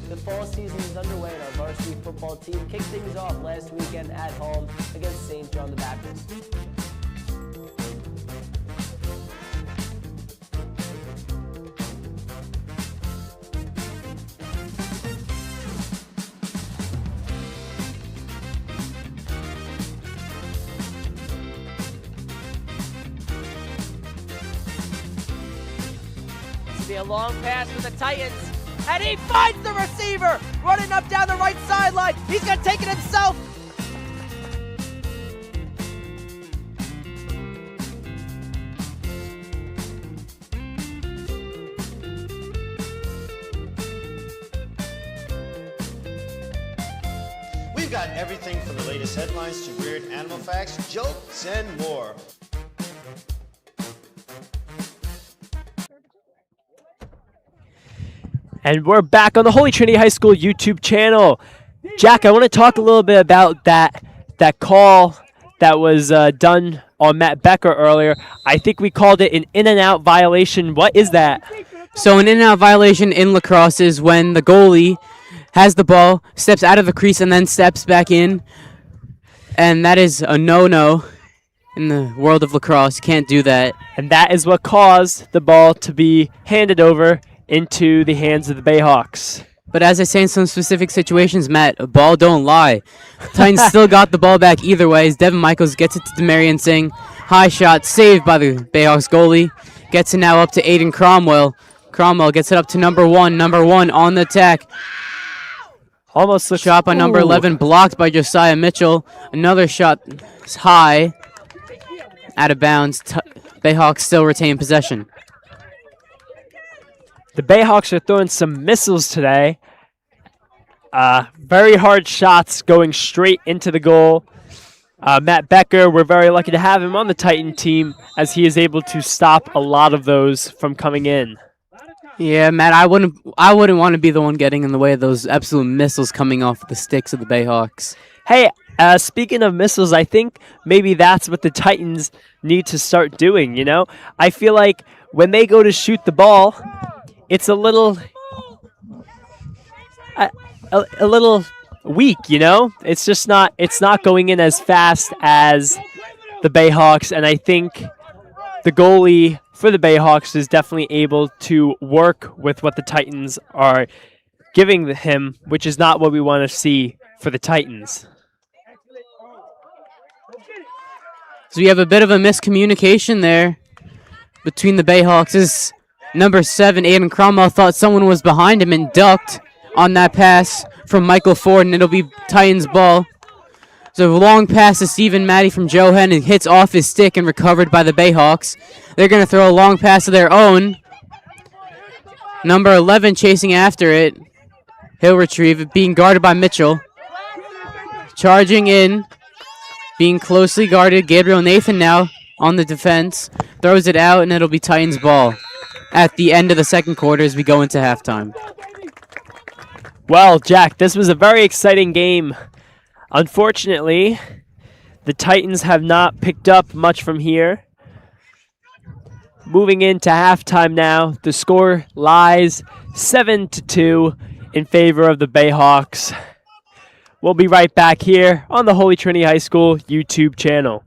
Speaker 10: The fall season is underway and our varsity football team kicked things off last weekend at home against St. John the Baptist.
Speaker 11: This will be a long pass for the Titans. And he finds the receiver running up down the right sideline. He's going to take it himself.
Speaker 12: We've got everything from the latest headlines to weird animal facts, jokes, and more.
Speaker 1: And we're back on the Holy Trinity High School YouTube channel. Jack, I want to talk a little bit about that call that was done on Matt Becker earlier. I think we called it an in-and-out violation. What is that?
Speaker 2: So an in-and-out violation in lacrosse is when the goalie has the ball, steps out of the crease, and then steps back in. And that is a no-no in the world of lacrosse. You can't do that.
Speaker 1: And that is what caused the ball to be handed over into the hands of the Bayhawks.
Speaker 2: But as I say in some specific situations, Matt, a ball don't lie. Titans still got the ball back either way as Devin Michaels gets it to Demarion Singh. High shot saved by the Bayhawks goalie. Gets it now up to Aiden Cromwell. Cromwell gets it up to number one on the attack.
Speaker 1: Almost a
Speaker 2: shot by number 11, blocked by Josiah Mitchell. Another shot is high, out of bounds. Bayhawks still retain possession.
Speaker 1: The Bayhawks are throwing some missiles today. Very hard shots going straight into the goal. Matt Becker, we're very lucky to have him on the Titan team as he is able to stop a lot of those from coming in.
Speaker 2: Yeah, Matt, I wouldn't want to be the one getting in the way of those absolute missiles coming off the sticks of the Bayhawks.
Speaker 1: Hey, speaking of missiles, I think maybe that's what the Titans need to start doing, you know? I feel like when they go to shoot the ball, it's a little weak, you know? It's just not going in as fast as the Bayhawks, and I think the goalie for the Bayhawks is definitely able to work with what the Titans are giving him, which is not what we want to see for the Titans.
Speaker 2: So you have a bit of a miscommunication there between the Bayhawks. Number 7, Aiden Cromwell, thought someone was behind him and ducked on that pass from Michael Ford, and it'll be Titans ball. So a long pass to Stephen Matty from Johan, and hits off his stick and recovered by the Bayhawks. They're going to throw a long pass of their own. Number 11 chasing after it. He'll retrieve it, being guarded by Mitchell. Charging in, being closely guarded. Gabriel Nathan now on the defense. Throws it out, and it'll be Titans ball at the end of the second quarter as we go into halftime.
Speaker 1: Well, Jack, this was a very exciting game. Unfortunately, the Titans have not picked up much from here. Moving into halftime now, the score lies 7-2 in favor of the Bayhawks. We'll be right back here on the Holy Trinity High School YouTube channel.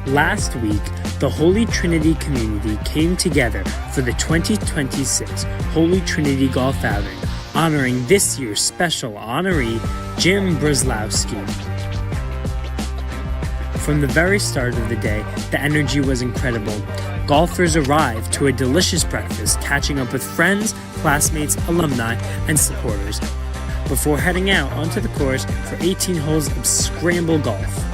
Speaker 5: Last week, the Holy Trinity community came together for the 2026 Holy Trinity Golf Outing, honoring this year's special honoree, Jim Brzezowski. From the very start of the day, the energy was incredible. Golfers arrived to a delicious breakfast, catching up with friends, classmates, alumni, and supporters, before heading out onto the course for 18 holes of scramble golf.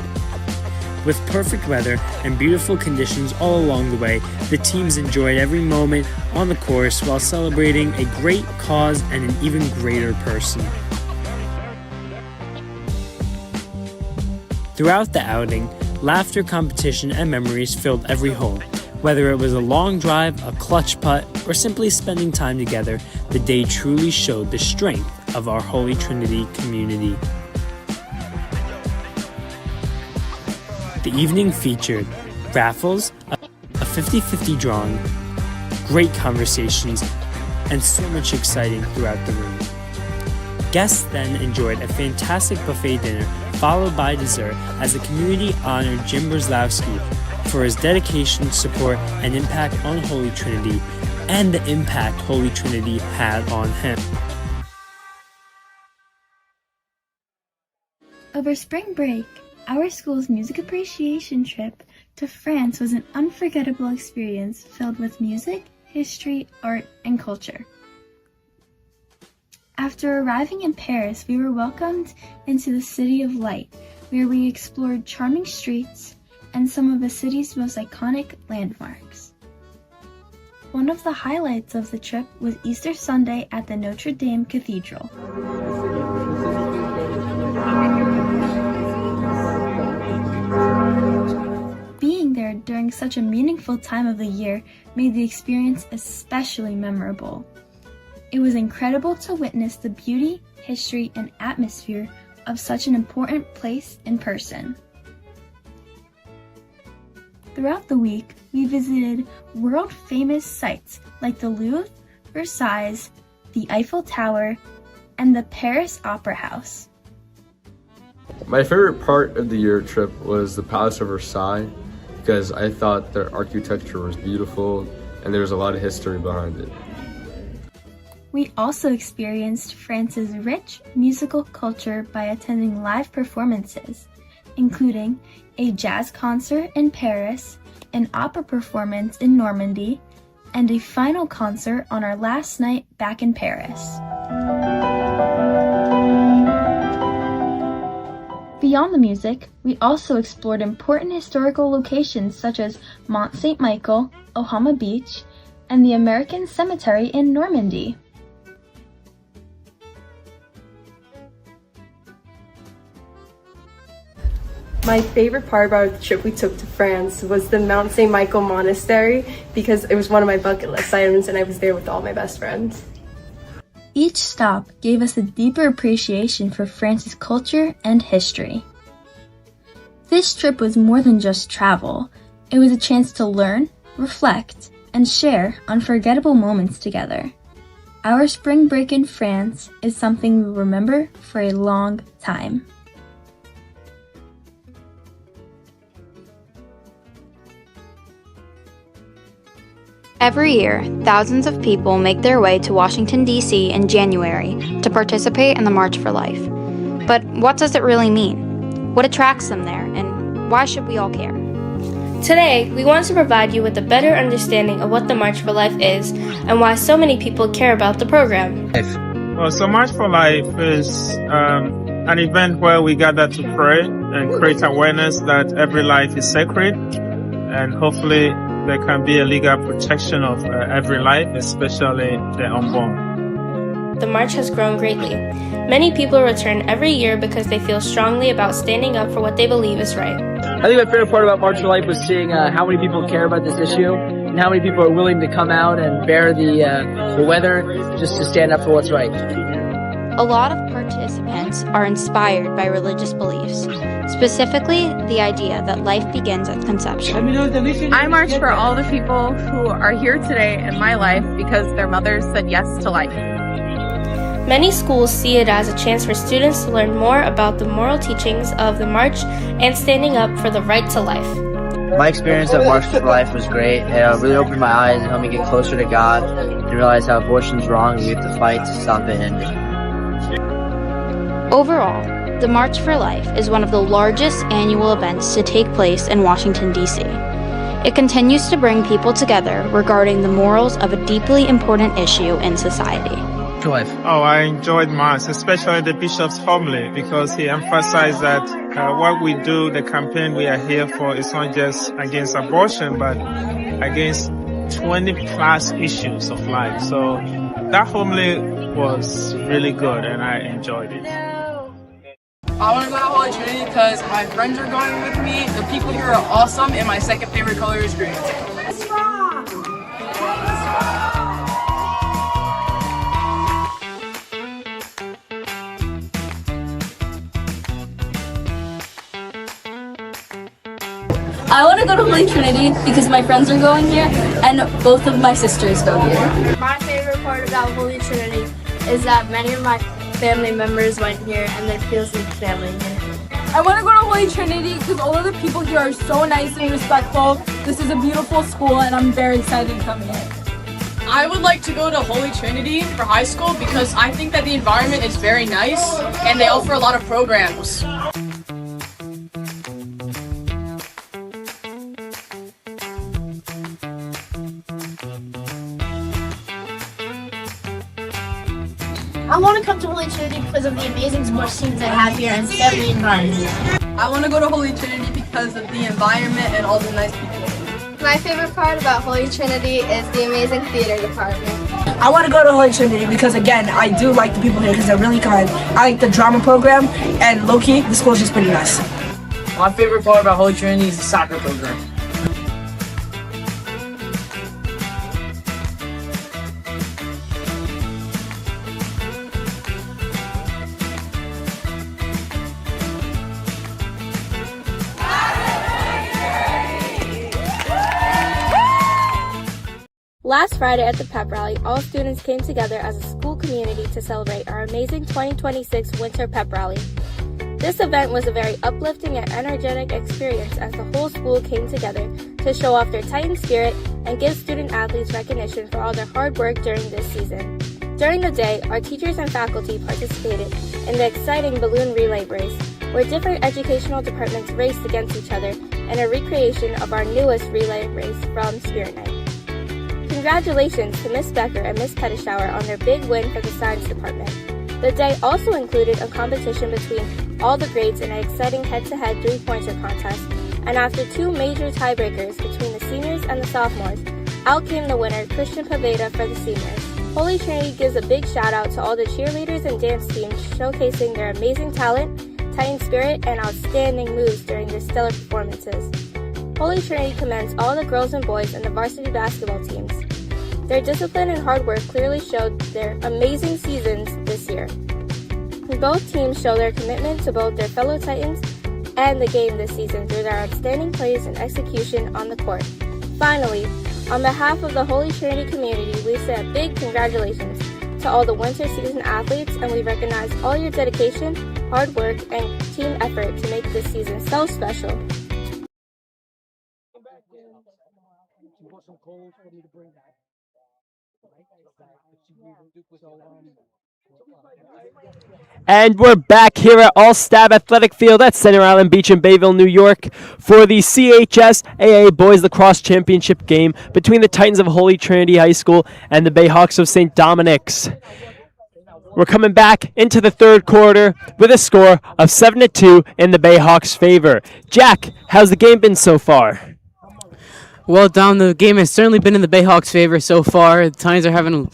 Speaker 5: With perfect weather and beautiful conditions all along the way, the teams enjoyed every moment on the course while celebrating a great cause and an even greater person. Throughout the outing, laughter, competition, and memories filled every hole. Whether it was a long drive, a clutch putt, or simply spending time together, the day truly showed the strength of our Holy Trinity community. The evening featured raffles, a 50-50 drawing, great conversations, and so much exciting throughout the room. Guests then enjoyed a fantastic buffet dinner, followed by dessert, as the community honored Jim Brzezowski for his dedication, support, and impact on Holy Trinity, and the impact Holy Trinity had on him.
Speaker 13: Over spring break, our school's music appreciation trip to France was an unforgettable experience filled with music, history, art, and culture. After arriving in Paris, we were welcomed into the City of Light, where we explored charming streets and some of the city's most iconic landmarks. One of the highlights of the trip was Easter Sunday at the Notre Dame Cathedral. Being there during such a meaningful time of the year made the experience especially memorable. It was incredible to witness the beauty, history, and atmosphere of such an important place in person. Throughout the week, we visited world-famous sites like the Louvre, Versailles, the Eiffel Tower, and the Paris Opera House.
Speaker 14: My favorite part of the year trip was the Palace of Versailles, because I thought their architecture was beautiful and there was a lot of history behind it.
Speaker 13: We also experienced France's rich musical culture by attending live performances, including a jazz concert in Paris, an opera performance in Normandy, and a final concert on our last night back in Paris. Beyond the music, we also explored important historical locations such as Mont Saint-Michel, Ohama Beach, and the American Cemetery in Normandy.
Speaker 15: My favorite part about the trip we took to France was the Mount St. Michael Monastery, because it was one of my bucket list items and I was there with all my best friends.
Speaker 13: Each stop gave us a deeper appreciation for France's culture and history. This trip was more than just travel. It was a chance to learn, reflect, and share unforgettable moments together. Our spring break in France is something we will remember for a long time.
Speaker 16: Every year, thousands of people make their way to Washington, D.C. in January to participate in the March for Life. But what does it really mean? What attracts them there, and why should we all care?
Speaker 17: Today, we want to provide you with a better understanding of what the March for Life is and why so many people care about the program.
Speaker 18: Well, so March for Life is an event where we gather to pray and create awareness that every life is sacred, and hopefully there can be a legal protection of every life, especially the unborn.
Speaker 17: The march has grown greatly. Many people return every year because they feel strongly about standing up for what they believe is right.
Speaker 19: I think my favorite part about March for Life was seeing how many people care about this issue and how many people are willing to come out and bear the weather just to stand up for what's right.
Speaker 16: A lot of participants are inspired by religious beliefs, specifically the idea that life begins at conception.
Speaker 20: I march for all the people who are here today in my life because their mothers said yes to life.
Speaker 17: Many schools see it as a chance for students to learn more about the moral teachings of the march and standing up for the right to life.
Speaker 21: My experience at March for Life was great. It really opened my eyes and helped me get closer to God and realize how abortion is wrong and we have to fight to stop it ending.
Speaker 16: Overall, the March for Life is one of the largest annual events to take place in Washington, D.C. It continues to bring people together regarding the morals of a deeply important issue in society.
Speaker 18: Oh, I enjoyed Mass, especially the Bishop's homily, because he emphasized that what we do, the campaign we are here for, is not just against abortion, but against 20 plus issues of life. So that homily was really good and I enjoyed it.
Speaker 22: I want to go to Holy Trinity because my friends are going with me, the people here are awesome, and my second favorite color is green.
Speaker 23: I want to go to Holy Trinity because my friends are going here and both of my sisters go here.
Speaker 24: My favorite part about Holy Trinity is that many of my family members went here and it feels like family here.
Speaker 25: I want to go to Holy Trinity because all of the people here are so nice and respectful. This is a beautiful school and I'm very excited to come here.
Speaker 22: I would like to go to Holy Trinity for high school because I think that the environment is very nice and they offer a lot of programs.
Speaker 24: I want to come to Holy Trinity because of the amazing sports teams they have here and family environment.
Speaker 22: I want to go to Holy Trinity because of the environment and all the nice people.
Speaker 24: My favorite part about Holy Trinity is the amazing theater department.
Speaker 3: I want to go to Holy Trinity because, again, I do like the people here because they're really kind. I like the drama program, and low-key, the school's just pretty nice.
Speaker 19: My favorite part about Holy Trinity is the soccer program.
Speaker 17: Last Friday at the pep rally, all students came together as a school community to celebrate our amazing 2026 Winter Pep Rally. This event was a very uplifting and energetic experience as the whole school came together to show off their Titan spirit and give student athletes recognition for all their hard work during this season. During the day, our teachers and faculty participated in the exciting balloon relay race, where different educational departments raced against each other in a recreation of our newest relay race from Spirit Night. Congratulations to Miss Becker and Miss Pettishower on their big win for the science department. The day also included a competition between all the grades in an exciting head-to-head three-pointer contest, and after two major tiebreakers between the seniors and the sophomores, out came the winner, Christian Paveda, for the seniors. Holy Trinity gives a big shout-out to all the cheerleaders and dance teams showcasing their amazing talent, Titan spirit, and outstanding moves during their stellar performances. Holy Trinity commends all the girls and boys in the varsity basketball teams. Their discipline and hard work clearly showed their amazing seasons this year. Both teams show their commitment to both their fellow Titans and the game this season through their outstanding plays and execution on the court. Finally, on behalf of the Holy Trinity community, we say a big congratulations to all the winter season athletes, and we recognize all your dedication, hard work, and team effort to make this season so special.
Speaker 3: bought some coals for me to bring back.
Speaker 1: And we're back here at All Stab Athletic Field at Center Island Beach in Bayville, New York for the CHSAA Boys Lacrosse Championship game between the Titans of Holy Trinity High School and the Bayhawks of St. Dominic's. We're coming back into the third quarter with a score of 7-2 in the Bayhawks' favor. Jack, how's the game been so far?
Speaker 2: Well, Dom, the game has certainly been in the Bayhawks' favor so far. The Titans are having a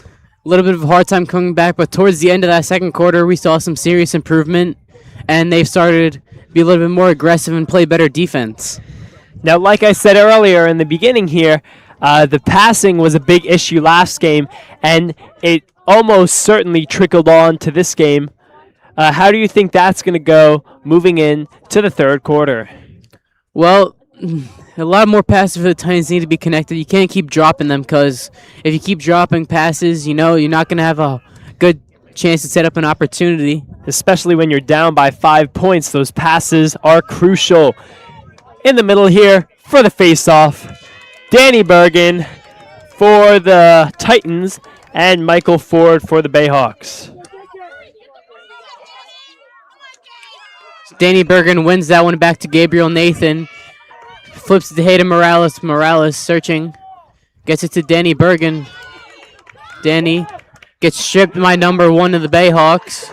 Speaker 2: little bit of a hard time coming back, but towards the end of that second quarter, we saw some serious improvement, and they've started to be a little bit more aggressive and play better defense.
Speaker 1: Now, like I said earlier in the beginning here, the passing was a big issue last game, and it almost certainly trickled on to this game. How do you think that's going to go moving in to the third quarter?
Speaker 2: Well, a lot more passes for the Titans need to be connected. You can't keep dropping them because if you keep dropping passes, you're not going to have a good chance to set up an opportunity.
Speaker 1: Especially when you're down by 5 points, those passes are crucial. In the middle here for the face-off, Danny Bergen for the Titans and Michael Ford for the Bayhawks.
Speaker 2: Danny Bergen wins that one back to Gabriel Nathan. Flips it to Hayden Morales. Morales searching. Gets it to Danny Bergen. Danny gets stripped by number 1 of the Bayhawks,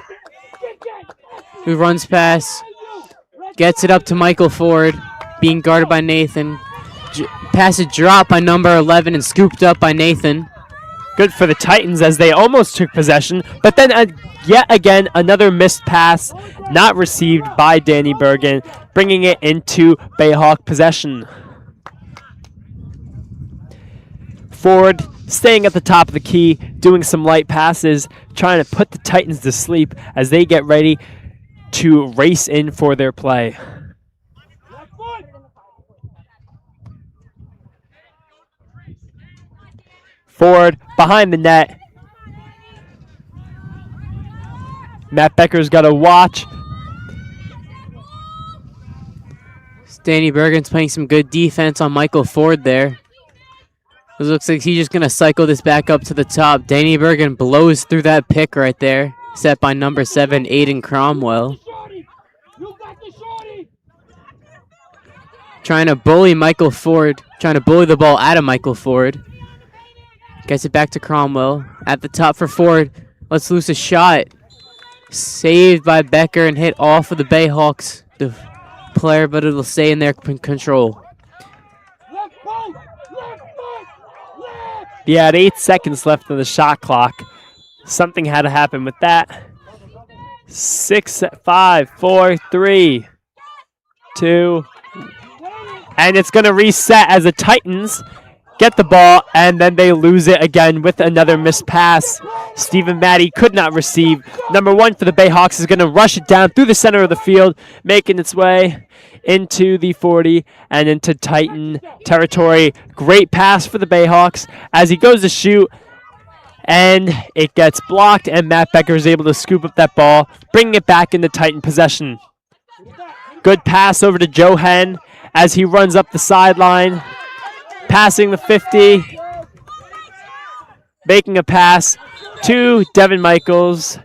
Speaker 2: who runs past. Gets it up to Michael Ford, being guarded by Nathan. Pass it dropped by number 11 and scooped up by Nathan.
Speaker 1: Good for the Titans as they almost took possession, but then yet again another missed pass not received by Danny Bergen, bringing it into Bayhawk possession. Ford staying at the top of the key, doing some light passes, trying to put the Titans to sleep as they get ready to race in for their play. Ford behind the net. Matt Becker's got to watch.
Speaker 2: Danny Bergen's playing some good defense on Michael Ford there. It looks like he's just going to cycle this back up to the top. Danny Bergen blows through that pick right there, set by number 7, Aiden Cromwell. Trying to bully Michael Ford, trying to bully the ball out of Michael Ford. Gets it back to Cromwell. At the top for Ford. Let's loose a shot. Saved by Becker and hit off of the Bayhawks, the player, but it'll stay in their control.
Speaker 1: Yeah, at 8 seconds left on the shot clock. Something had to happen with that. 6, 5, 4, 3, 2. And it's going to reset as the Titans get the ball, and then they lose it again with another missed pass. Stephen Matty could not receive. Number 1 for the Bayhawks is going to rush it down through the center of the field, making its way into the 40 and into Titan territory. Great pass for the Bayhawks as he goes to shoot, and it gets blocked, and Matt Becker is able to scoop up that ball, bringing it back into Titan possession. Good pass over to Joe Henn as he runs up the sideline. Passing the 50, making a pass to Devin Michaels,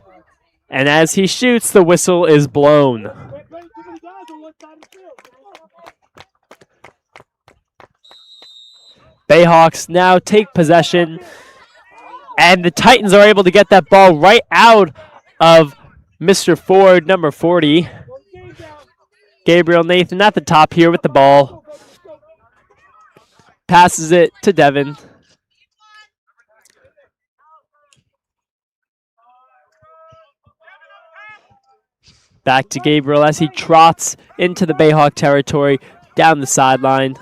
Speaker 1: and as he shoots, the whistle is blown. Bayhawks now take possession, and the Titans are able to get that ball right out of Mr. Ford, number 40. Gabriel Nathan at the top here with the ball. Passes it to Devin. Back to Gabriel as he trots into the Bayhawk territory down the sideline.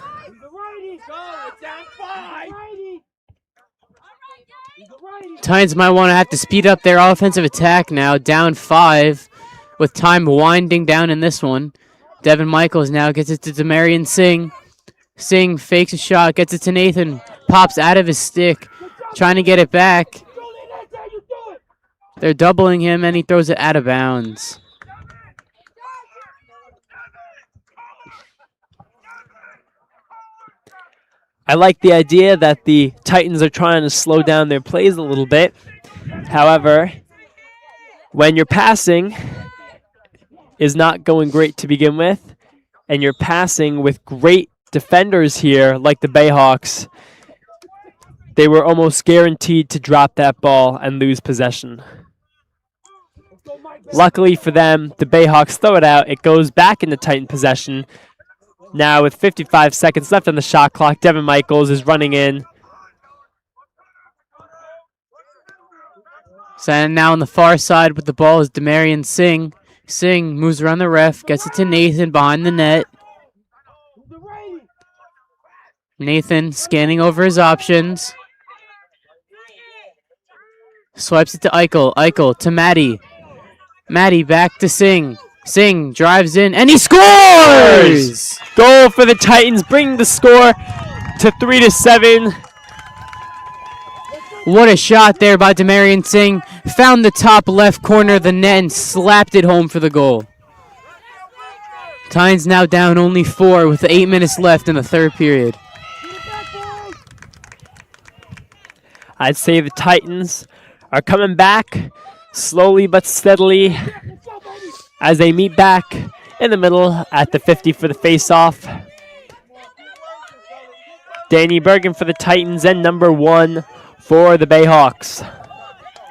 Speaker 2: Titans might want to have to speed up their offensive attack now, down 5 with time winding down in this one. Devin Michaels now gets it to Demarion Singh. Singh fakes a shot, gets it to Nathan, pops out of his stick, trying to get it back. They're doubling him, and he throws it out of bounds.
Speaker 1: I like the idea that the Titans are trying to slow down their plays a little bit. However, when your passing is not going great to begin with, and you're passing with great defenders here like the Bayhawks, they were almost guaranteed to drop that ball and lose possession. Luckily for them, the Bayhawks throw it out. It goes back into Titan possession. Now with 55 seconds left on the shot clock, Devin Michaels is running in.
Speaker 2: So now on the far side with the ball is Demarion Singh. Singh moves around the ref, gets it to Nathan behind the net. Nathan scanning over his options. Swipes it to Eichel. Eichel to Maddie. Maddie back to Singh. Singh drives in and he scores!
Speaker 1: Goal for the Titans, bringing the score to 3-7.
Speaker 2: What a shot there by Demarion Singh. Found the top left corner of the net and slapped it home for the goal. Titans now down only 4 with 8 minutes left in the third period.
Speaker 1: I'd say the Titans are coming back slowly but steadily as they meet back in the middle at the 50 for the face-off. Danny Bergen for the Titans and number 1 for the Bayhawks.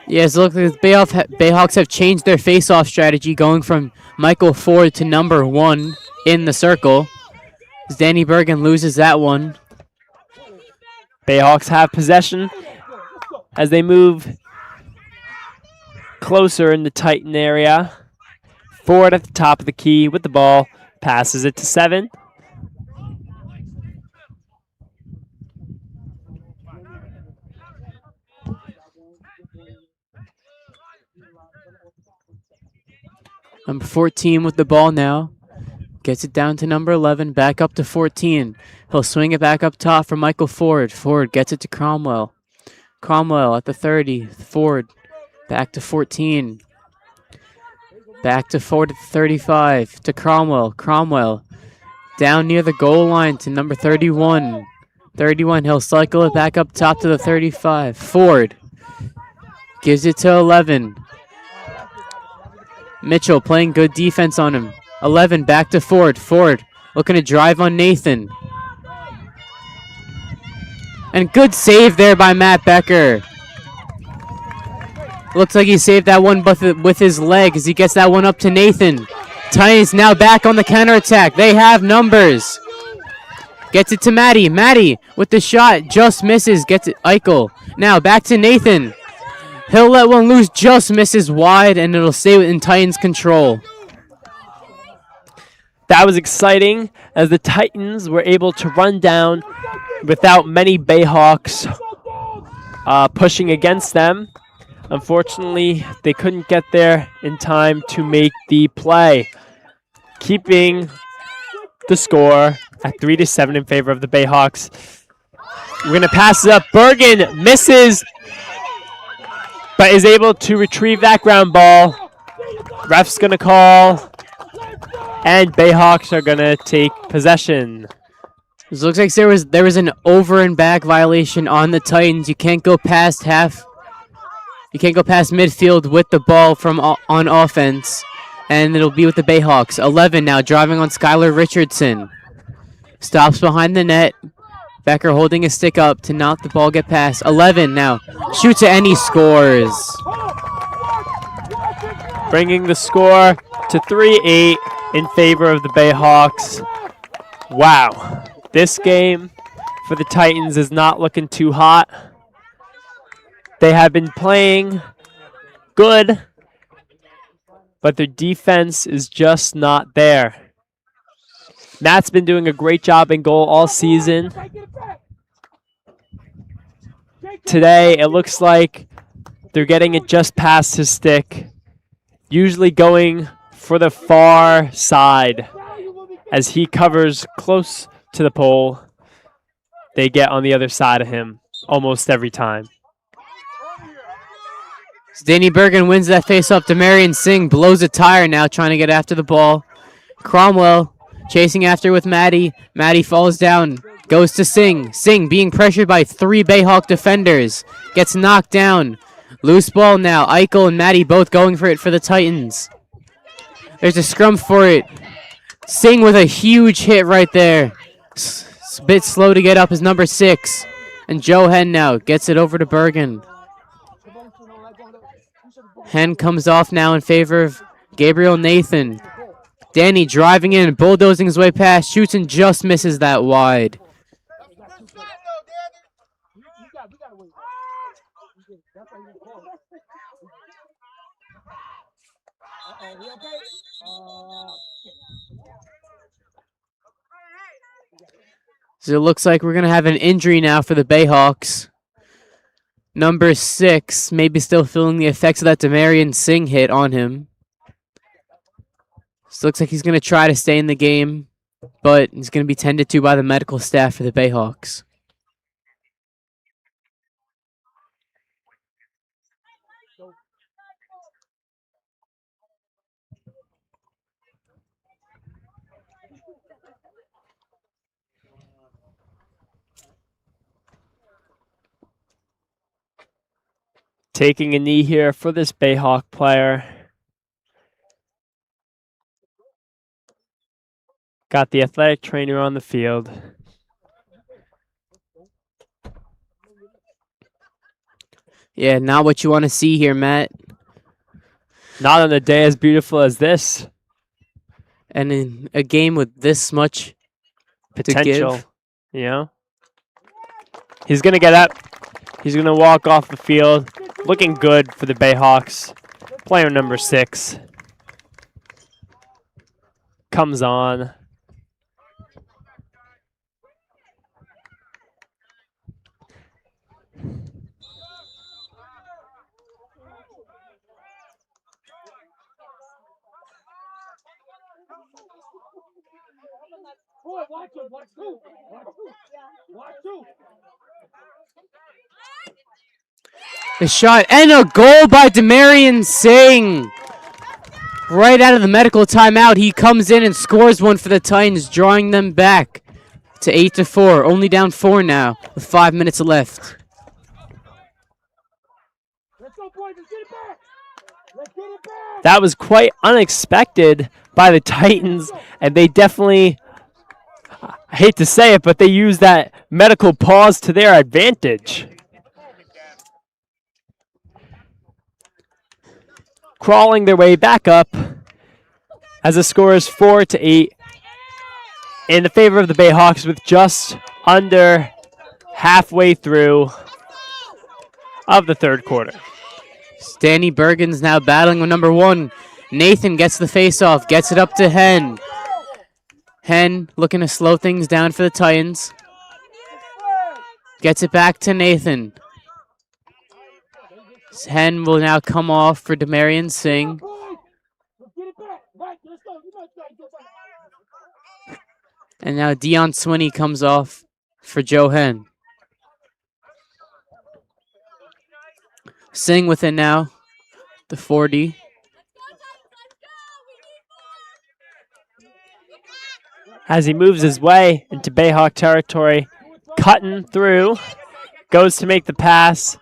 Speaker 2: Yes, look, the Bayhawks have changed their face-off strategy, going from Michael Ford to number 1 in the circle. As Danny Bergen loses that one.
Speaker 1: Bayhawks have possession as they move closer in the Titan area. Ford at the top of the key with the ball, passes it to 7.
Speaker 2: Number 14 with the ball now. Gets it down to number 11, back up to 14. He'll swing it back up top for Michael Ford. Ford gets it to Cromwell. Cromwell at the 30. Ford back to 14. Back to Ford at the 35. To Cromwell. Cromwell down near the goal line to number 31. 31, he'll cycle it back up top to the 35. Ford gives it to 11. Mitchell playing good defense on him. 11 back to Ford. Ford looking to drive on Nathan. And good save there by Matt Becker. Looks like he saved that one with his leg as he gets that one up to Nathan. Titans now back on the counterattack. They have numbers. Gets it to Maddie. Maddie with the shot. Just misses. Gets it. Eichel. Now back to Nathan. He'll let one loose. Just misses wide, and it'll stay in Titans' control.
Speaker 1: That was exciting as the Titans were able to run down without many Bayhawks pushing against them. Unfortunately, they couldn't get there in time to make the play, keeping the score at 3-7 in favor of the Bayhawks. We're going to pass it up. Bergen misses, but is able to retrieve that ground ball. Ref's going to call, and Bayhawks are going to take possession.
Speaker 2: It looks like there was an over and back violation on the Titans. You can't go past half. You can't go past midfield with the ball from on offense, and it'll be with the Bayhawks. 11 now driving on Skylar Richardson. Stops behind the net. Becker holding his stick up to not the ball get past. 11 now shoots it and he scores.
Speaker 1: Bringing the score to 3-8 in favor of the Bayhawks. Wow. This game for the Titans is not looking too hot. They have been playing good, but their defense is just not there. Matt's been doing a great job in goal all season. Today, it looks like they're getting it just past his stick, usually going for the far side. As he covers close to the pole, they get on the other side of him almost every time.
Speaker 2: Danny Bergen wins that face-off. Demarion Singh blows a tire now, trying to get after the ball. Cromwell chasing after with Maddie. Maddie falls down. Goes to Singh. Singh being pressured by 3 Bayhawk defenders. Gets knocked down. Loose ball now. Eichel and Maddie both going for it for the Titans. There's a scrum for it. Singh with a huge hit right there. A bit slow to get up is number 6. And Joe Hen now gets it over to Bergen. Hen comes off now in favor of Gabriel Nathan. Danny driving in, bulldozing his way past, shoots and just misses that wide. So it looks like we're going to have an injury now for the Bayhawks. Number 6, maybe still feeling the effects of that Demarion Singh hit on him. So it looks like he's going to try to stay in the game, but he's going to be tended to by the medical staff for the Bayhawks.
Speaker 1: Taking a knee here for this Bayhawk player. Got the athletic trainer on the field.
Speaker 2: Yeah, not what you want to see here, Matt.
Speaker 1: Not on a day as beautiful as this.
Speaker 2: And in a game with this much
Speaker 1: Potential.
Speaker 2: to give.
Speaker 1: You know? He's going to get up. He's going to walk off the field. Looking good for the Bayhawks. Player number 6 comes on.
Speaker 2: The shot and a goal by Demarion Singh. Right out of the medical timeout, he comes in and scores one for the Titans, drawing them back to 8-4. Only down 4 now with 5 minutes left.
Speaker 1: That was quite unexpected by the Titans, and they definitely, I hate to say it, but they used that medical pause to their advantage. Crawling their way back up as the score is 4-8 in the favor of the Bayhawks with just under halfway through of the third quarter.
Speaker 2: Danny Bergen's now battling with number 1. Nathan gets the face-off, gets it up to Hen. Hen looking to slow things down for the Titans. Gets it back to Nathan. Hen will now come off for Demarion Singh. And now Dion Swinney comes off for Joe Hen. Singh with it now. The 40.
Speaker 1: As he moves his way into Bayhawk territory, cutting through, goes to make the pass.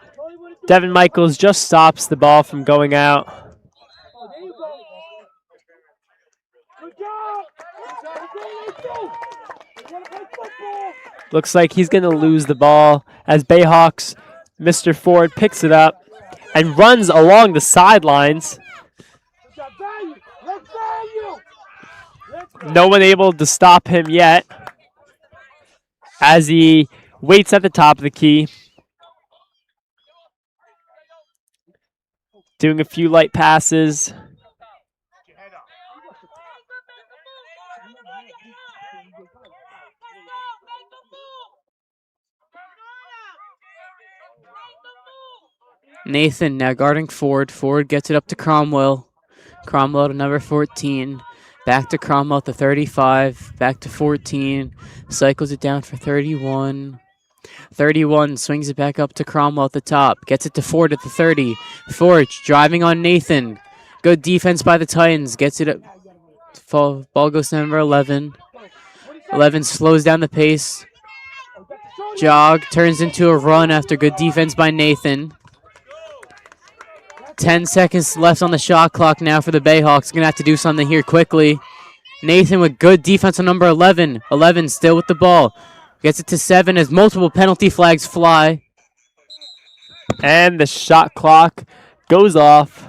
Speaker 1: Devin Michaels just stops the ball from going out. Looks like he's going to lose the ball as Bayhawks, Mr. Ford picks it up and runs along the sidelines. No one able to stop him yet as he waits at the top of the key. Doing a few light passes.
Speaker 2: Nathan now guarding Ford. Ford gets it up to Cromwell. Cromwell to number 14. Back to Cromwell to 35. Back to 14. Cycles it down for 31. 31 swings it back up to Cromwell at the top. Gets it to Ford at the 30. Ford driving on Nathan. Good defense by the Titans. Gets it up. Ball goes to number 11. 11 slows down the pace. Jog turns into a run after good defense by Nathan. 10 seconds left on the shot clock now for the Bayhawks. Going to have to do something here quickly. Nathan with good defense on number 11. 11 still with the ball. Gets it to 7 as multiple penalty flags fly.
Speaker 1: And the shot clock goes off.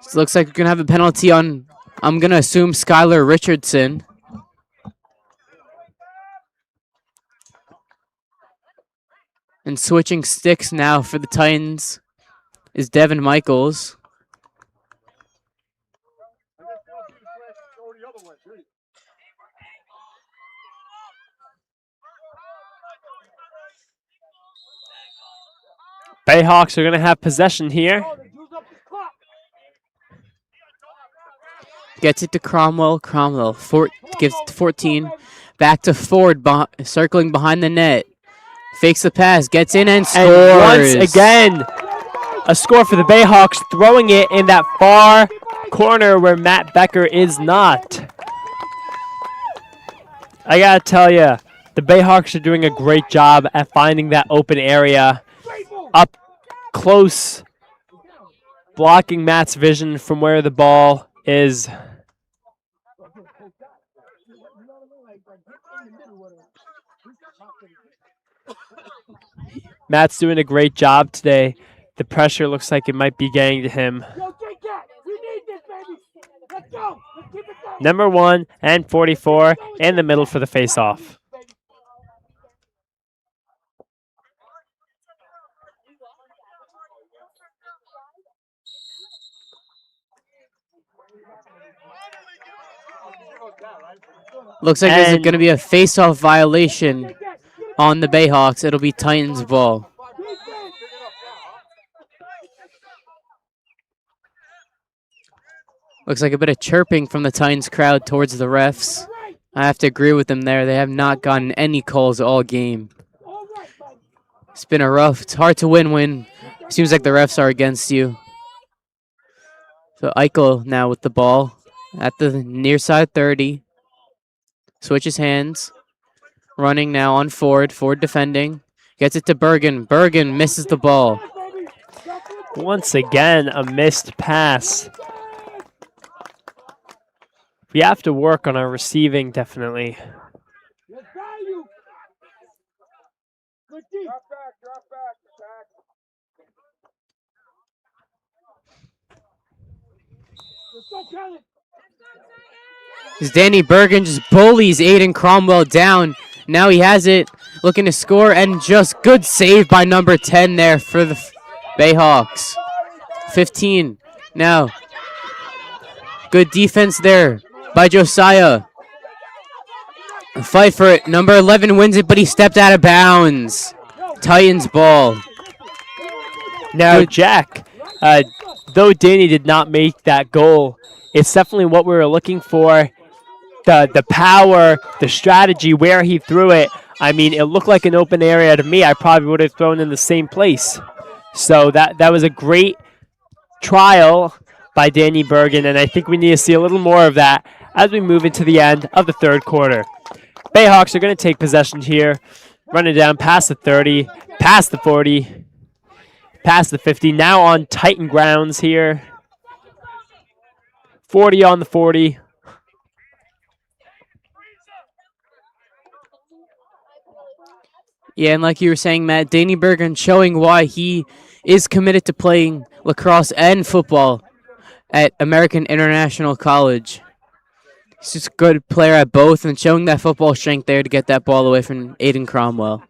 Speaker 2: So looks like we're going to have a penalty on, I'm going to assume, Skylar Richardson. And switching sticks now for the Titans is Devin Michaels.
Speaker 1: Bayhawks are going to have possession here.
Speaker 2: Gets it to Cromwell. Cromwell gives it to 14. Back to Ford, circling behind the net. Fakes the pass, gets in and scores.
Speaker 1: And once again, a score for the Bayhawks, throwing it in that far corner where Matt Becker is not. I gotta tell you, the Bayhawks are doing a great job at finding that open area up close, blocking Matt's vision from where the ball is. Matt's doing a great job today. The pressure looks like it might be getting to him. Number 1 and 44 in the middle for the face-off.
Speaker 2: Looks like there's going to be a face-off violation on the Bayhawks. It'll be Titans ball. Looks like a bit of chirping from the Titans crowd towards the refs. I have to agree with them there. They have not gotten any calls all game. It's been it's hard to win when it seems like the refs are against you. So Eichel now with the ball at the near side 30. Switches hands. Running now on Ford. Ford defending. Gets it to Bergen. Bergen misses the ball.
Speaker 1: Once again, a missed pass. We have to work on our receiving, definitely.
Speaker 2: As Danny Bergen just bullies Aiden Cromwell down. Now he has it, looking to score, and just good save by number 10 there for the Bayhawks. 15 now. Good defense there by Josiah. A fight for it. Number 11 wins it, but he stepped out of bounds. Titans ball.
Speaker 1: Now, Jack, though Danny did not make that goal, it's definitely what we were looking for. The power, the strategy, where he threw it. I mean, it looked like an open area to me. I probably would have thrown in the same place. So that was a great trial by Danny Bergen, and I think we need to see a little more of that as we move into the end of the third quarter. Bayhawks are going to take possession here, running down past the 30, past the 40, past the 50, now on Titan grounds here. 40 on the 40.
Speaker 2: Yeah, and like you were saying, Matt, Danny Bergen showing why he is committed to playing lacrosse and football at American International College. He's just a good player at both and showing that football strength there to get that ball away from Aiden Cromwell.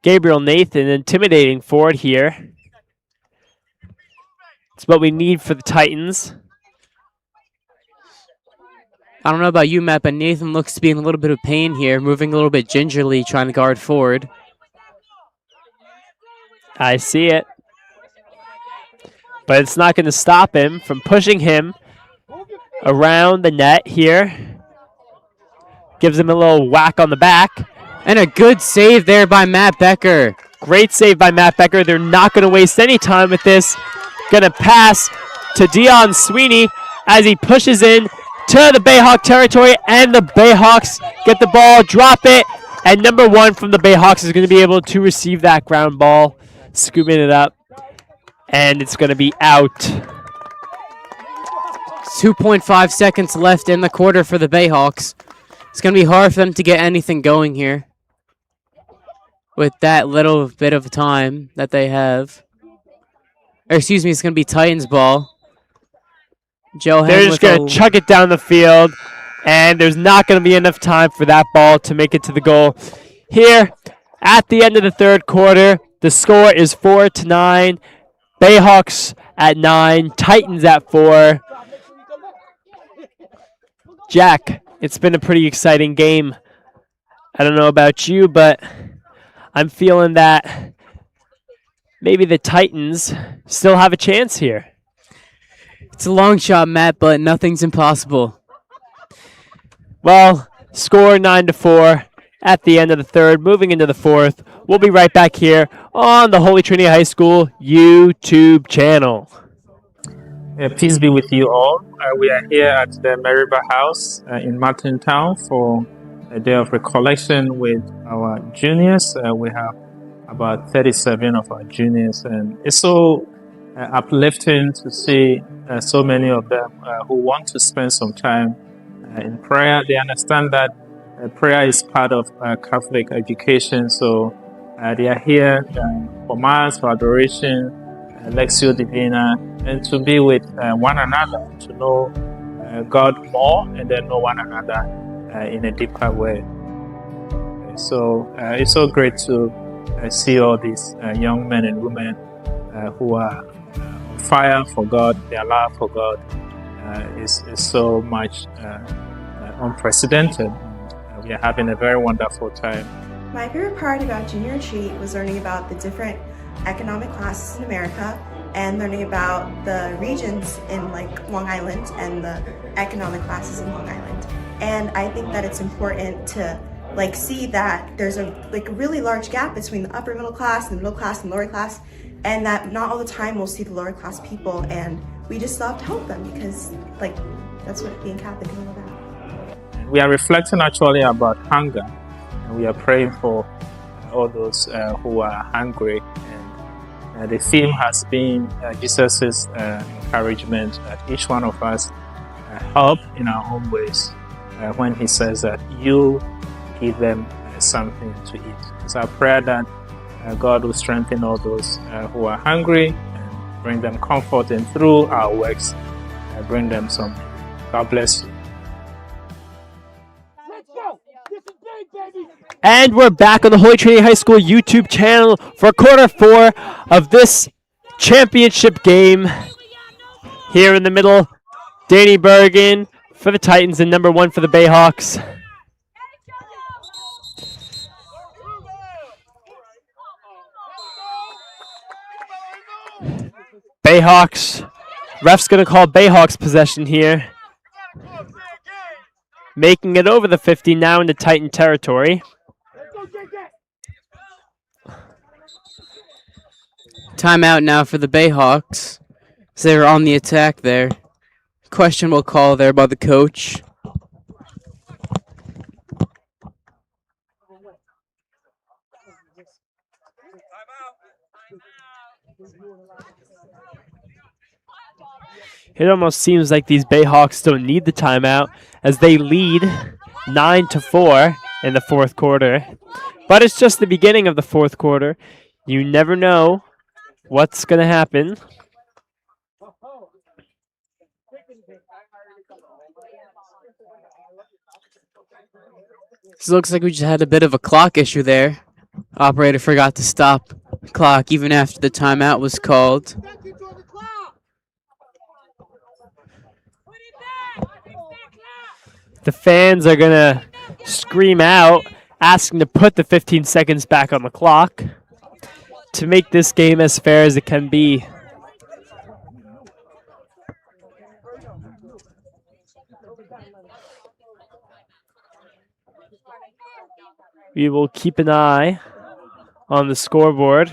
Speaker 1: Gabriel Nathan intimidating forward here. It's what we need for the Titans.
Speaker 2: I don't know about you, Matt, but Nathan looks to be in a little bit of pain here, moving a little bit gingerly, trying to guard forward.
Speaker 1: I see it. But it's not going to stop him from pushing him around the net here. Gives him a little whack on the back.
Speaker 2: And a good save there by Matt Becker.
Speaker 1: Great save by Matt Becker. They're not going to waste any time with this. Going to pass to Dion Sweeney as he pushes in to the Bayhawk territory, and the Bayhawks get the ball, drop it, and number 1 from the Bayhawks is going to be able to receive that ground ball, scooping it up, and it's going to be out.
Speaker 2: 2.5 seconds left in the quarter for the Bayhawks. It's going to be hard for them to get anything going here with that little bit of time that they have. Or excuse me, it's going to be Titans ball.
Speaker 1: They're just going to chuck it down the field, and there's not going to be enough time for that ball to make it to the goal. Here, at the end of the third quarter, the score is 4-9. Bayhawks at 9, Titans at 4. Jack, it's been a pretty exciting game. I don't know about you, but I'm feeling that maybe the Titans still have a chance here.
Speaker 2: It's a long shot, Matt, but nothing's impossible.
Speaker 1: Well, score 9-4 at the end of the third, moving into the fourth. We'll be right back here on the Holy Trinity High School YouTube channel.
Speaker 18: Peace be with you all. We are here at the Meriba House in Martintown for a day of recollection with our juniors. We have about 37 of our juniors, and it's so uplifting to see so many of them who want to spend some time in prayer. They understand that prayer is part of Catholic education, so they are here for Mass, for adoration, Lectio Divina, and to be with one another, to know God more and then know one another in a deeper way. So it's so great to see all these young men and women who are on fire for God. Their love for God is so much unprecedented. We are having a very wonderful time.
Speaker 4: My favorite part about junior retreat was learning about the different economic classes in America and learning about the regions in like Long Island and the economic classes in Long Island. And I think that it's important to like see that there's a really large gap between the upper middle class and the middle class and lower class, and that not all the time we'll see the lower class people, and we just still have to help them because like that's what being Catholic is all about.
Speaker 18: We are reflecting actually about hunger, and we are praying for all those who are hungry. And the theme has been Jesus' encouragement that each one of us help in our own ways when he says that you give them something to eat. It's our prayer that God will strengthen all those who are hungry and bring them comfort, and through our works bring them something. God bless you.
Speaker 1: And we're back on the Holy Trinity High School YouTube channel for quarter 4 of this championship game. Here in the middle, Danny Bergen for the Titans and number 1 for the Bayhawks. Bayhawks. Ref's going to call Bayhawks possession here. Making it over the 50 now into Titan territory.
Speaker 2: Timeout now for the Bayhawks. So they're on the attack there. Questionable call there by the coach.
Speaker 1: It almost seems like these Bayhawks don't need the timeout as they lead 9-4 in the fourth quarter. But it's just the beginning of the fourth quarter. You never know what's going to happen.
Speaker 2: This looks like we just had a bit of a clock issue there. Operator forgot to stop the clock even after the timeout was called.
Speaker 1: The fans are going to scream out, asking to put the 15 seconds back on the clock to make this game as fair as it can be. We will keep an eye on the scoreboard.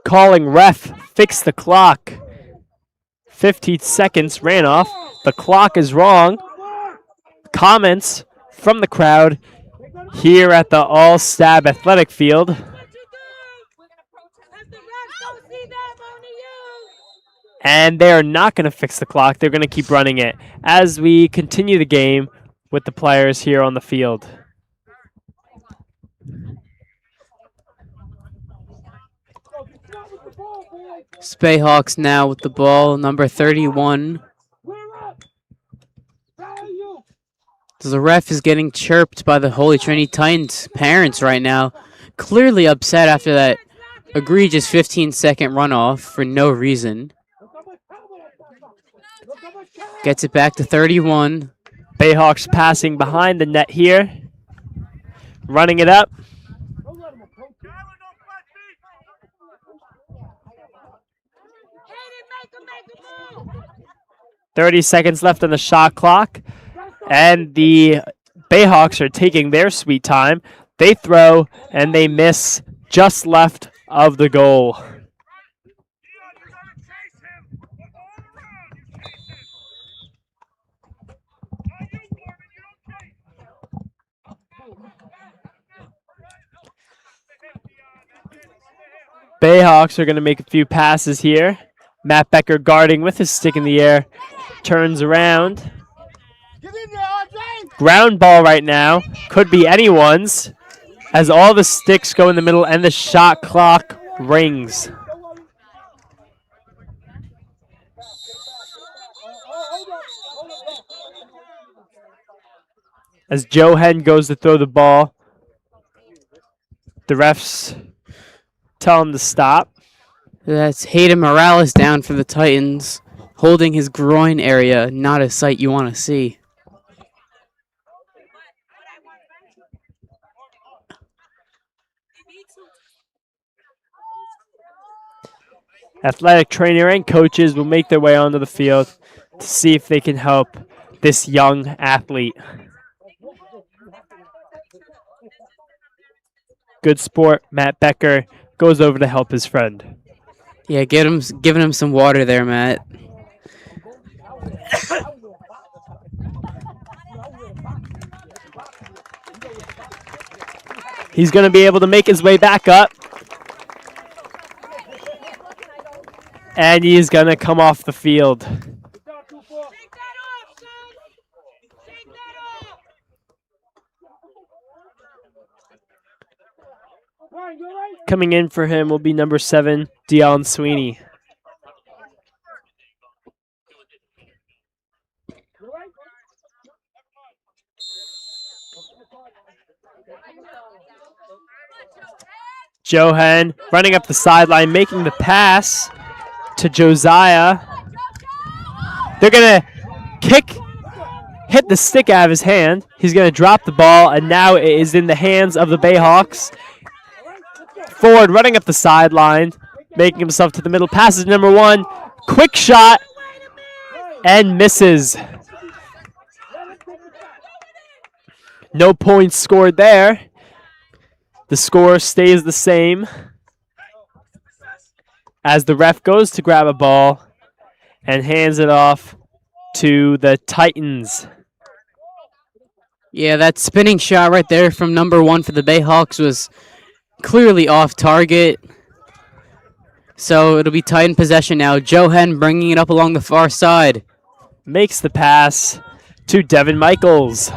Speaker 1: Calling ref, fix the clock. 15 seconds ran off. The clock is wrong. Comments from the crowd here at the All Stab Athletic Field. And they're not going to fix the clock. They're going to keep running it as we continue the game with the players here on the field.
Speaker 2: Bayhawks now with the ball, number 31. So the ref is getting chirped by the Holy Trinity Titans parents right now. Clearly upset after that egregious 15-second runoff for no reason. Gets it back to 31.
Speaker 1: Bayhawks passing behind the net here. Running it up. 30 seconds left on the shot clock. And the Bayhawks are taking their sweet time. They throw and they miss just left of the goal. Bayhawks are going to make a few passes here. Matt Becker guarding with his stick in the air. Turns around. Ground ball right now. Could be anyone's. As all the sticks go in the middle and the shot clock rings. As Joe Hen goes to throw the ball, the refs tell him to stop.
Speaker 2: That's Hayden Morales down for the Titans, holding his groin area. Not a sight you want to see.
Speaker 1: Athletic trainer and coaches will make their way onto the field to see if they can help this young athlete. Good sport, Matt Becker goes over to help his friend.
Speaker 2: Yeah, giving him some water there, Matt.
Speaker 1: He's going to be able to make his way back up. And he's going to come off the field. Coming in for him will be number 7, Dion Sweeney. Johan running up the sideline, making the pass to Josiah. They're going to hit the stick out of his hand. He's going to drop the ball, and now it is in the hands of the Bayhawks. Ford running up the sideline, making himself to the middle. Passes number 1. Quick shot, and misses. No points scored there. The score stays the same as the ref goes to grab a ball and hands it off to the Titans.
Speaker 2: Yeah, that spinning shot right there from number 1 for the Bayhawks was clearly off target. So it'll be Titan possession now. Joe Hen bringing it up along the far side.
Speaker 1: Makes the pass to Devin Michaels.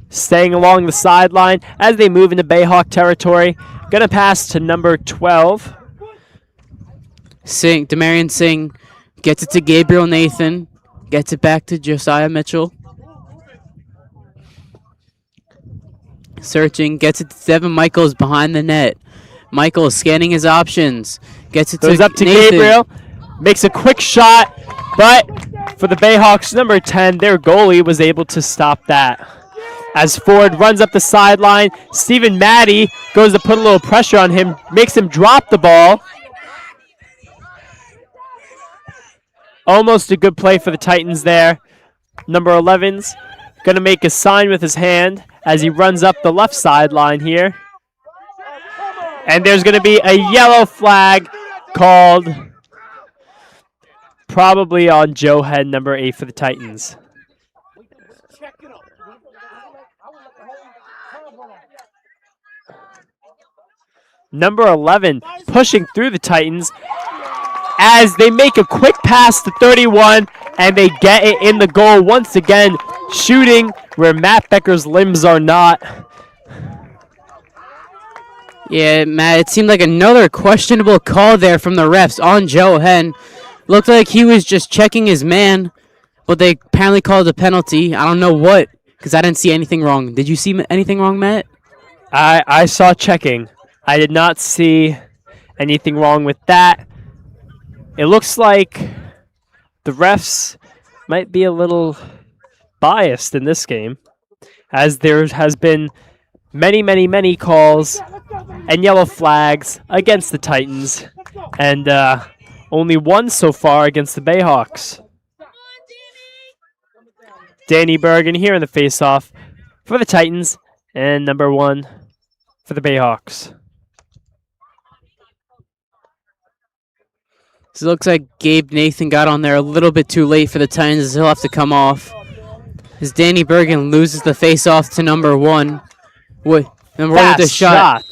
Speaker 1: Staying along the sideline as they move into Bayhawk territory. Gonna pass to number 12.
Speaker 2: Demarion Singh gets it to Gabriel Nathan. Gets it back to Josiah Mitchell. Searching, gets it to Devin Michaels behind the net. Michaels scanning his options. Gets it
Speaker 1: Goes up to
Speaker 2: Nathan.
Speaker 1: Gabriel. Makes a quick shot, but for the Bayhawks, number 10, their goalie was able to stop that. As Ford runs up the sideline, Stephen Maddie goes to put a little pressure on him, makes him drop the ball. Almost a good play for the Titans there. Number 11's going to make a sign with his hand as he runs up the left sideline here. And there's going to be a yellow flag called probably on Joe Hen, number 8 for the Titans. Number 11 pushing through the Titans as they make a quick pass to 31 and they get it in the goal once again, shooting where Matt Becker's limbs are not.
Speaker 2: Yeah, Matt, it seemed like another questionable call there from the refs on Joe Hen. Looked like he was just checking his man, but they apparently called a penalty. I don't know what, because I didn't see anything wrong. Did you see anything wrong, Matt?
Speaker 1: I saw checking. I did not see anything wrong with that. It looks like the refs might be a little biased in this game, as there has been many calls and yellow flags against the Titans, and only one so far against the Bayhawks. Danny Bergen here in the faceoff for the Titans, and number 1 for the Bayhawks.
Speaker 2: So it looks like Gabe Nathan got on there a little bit too late for the Titans. He'll have to come off. As Danny Bergen loses the face-off to number 1. Number 1 with the shot.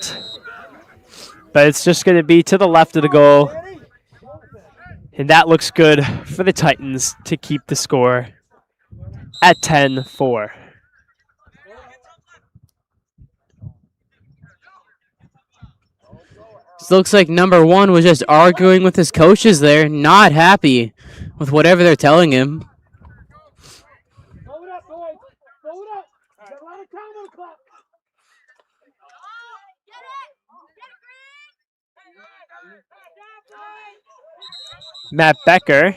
Speaker 1: But it's just going to be to the left of the goal. And that looks good for the Titans to keep the score at 10-4.
Speaker 2: So it looks like number 1 was just arguing with his coaches there, not happy with whatever they're telling him.
Speaker 1: Matt Becker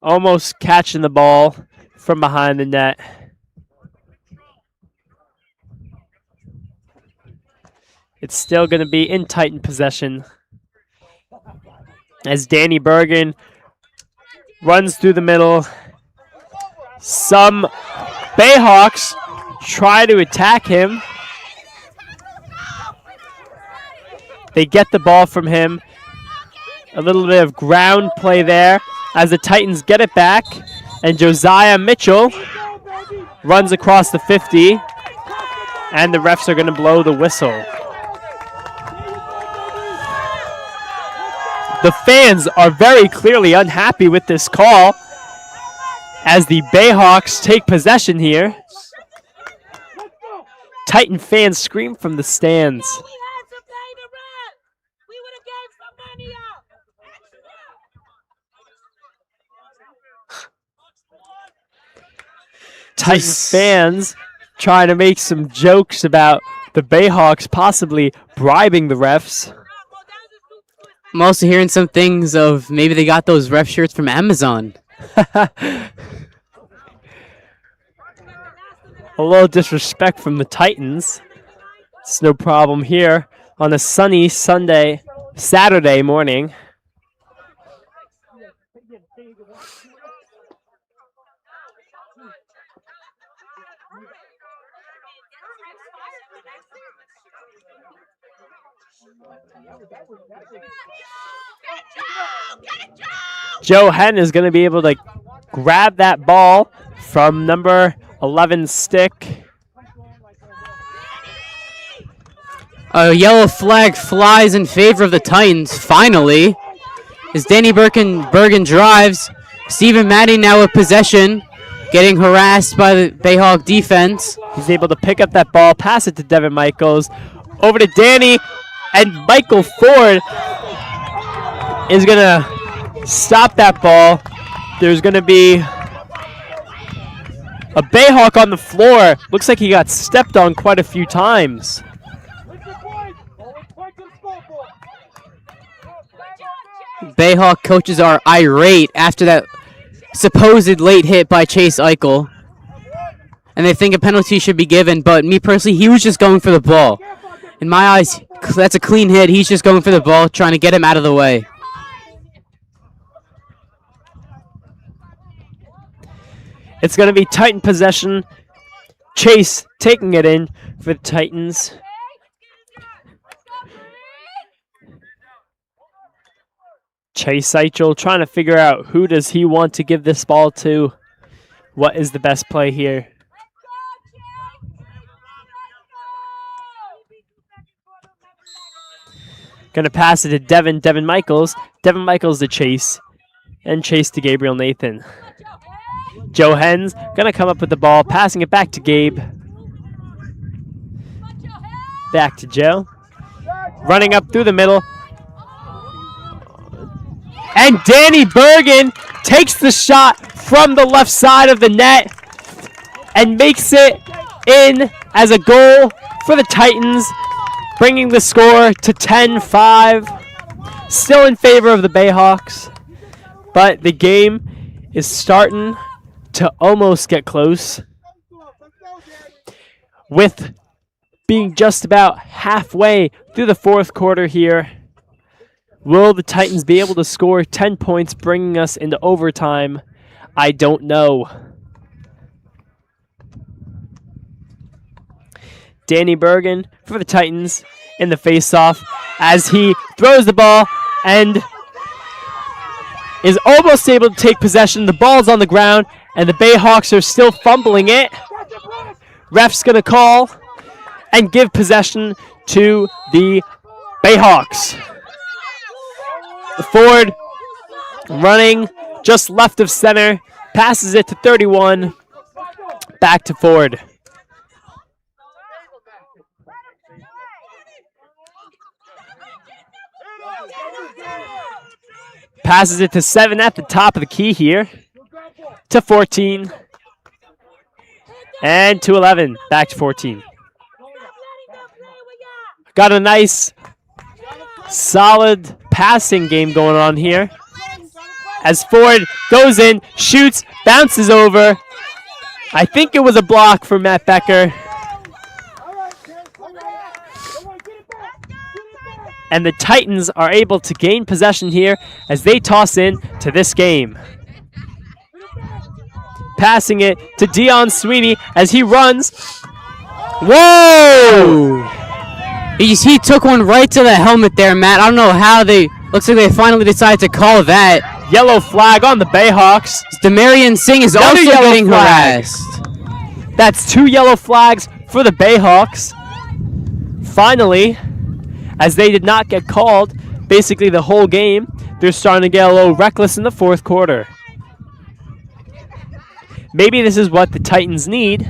Speaker 1: almost catching the ball from behind the net. It's still going to be in Titan possession as Danny Bergen runs through the middle. Some Bayhawks try to attack him. They get the ball from him. A little bit of ground play there as the Titans get it back. And Josiah Mitchell runs across the 50. And the refs are going to blow the whistle. The fans are very clearly unhappy with this call as the Bayhawks take possession here. Titan fans scream from the stands. Titan fans trying to make some jokes about the Bayhawks possibly bribing the refs.
Speaker 2: I'm also hearing some things of maybe they got those ref shirts from Amazon.
Speaker 1: A little disrespect from the Titans. It's no problem here on a sunny Saturday morning. Joe Hen is going to be able to grab that ball from number 11's stick.
Speaker 2: A yellow flag flies in favor of the Titans, finally. As Danny Bergen drives, Stephen Maddie now with possession, getting harassed by the Bayhawk defense.
Speaker 1: He's able to pick up that ball, pass it to Devin Michaels, over to Danny, and Michael Ford is going to stop that ball. There's going to be a Bayhawk on the floor. Looks like he got stepped on quite a few times.
Speaker 2: Bayhawk coaches are irate after that supposed late hit by Chase Eichel. and they think a penalty should be given, but me personally, he was just going for the ball. In my eyes, that's a clean hit. He's just going for the ball, trying to get him out of the way.
Speaker 1: It's going to be Titan possession. Chase taking it in for the Titans. Chase Seichel trying to figure out who does he want to give this ball to. What is the best play here? Going to pass it to Devin Michaels. Devin Michaels to Chase. And Chase to Gabriel Nathan. Joe Hens going to come up with the ball, passing it back to Gabe. Back to Joe. Running up through the middle. And Danny Bergen takes the shot from the left side of the net and makes it in as a goal for the Titans, bringing the score to 10-5. Still in favor of the Bayhawks, but the game is starting to almost get close, with being just about halfway through the fourth quarter here. Will the Titans be able to score 10 points, bringing us into overtime? I don't know. Danny Bergen for the Titans in the face-off as he throws the ball and is almost able to take possession. The ball's on the ground, and the Bayhawks are still fumbling it. Ref's going to call and give possession to the Bayhawks. The forward running just left of center, passes it to 31, back to Ford. Passes it to 7 at the top of the key here, to 14, and to 11, back to 14. Got a nice, solid passing game going on here as Ford goes in, shoots, bounces over. I think it was a block for Matt Becker. And the Titans are able to gain possession here as they toss in to this game. Passing it to Dion Sweeney as he runs. Whoa!
Speaker 2: He took one right to the helmet there, Matt. I don't know how they... Looks like they finally decided to call that.
Speaker 1: Yellow flag on the Bayhawks.
Speaker 2: Demarion Singh is also getting harassed.
Speaker 1: That's 2 yellow flags for the Bayhawks. Finally, as they did not get called basically the whole game, they're starting to get a little reckless in the fourth quarter. Maybe this is what the Titans need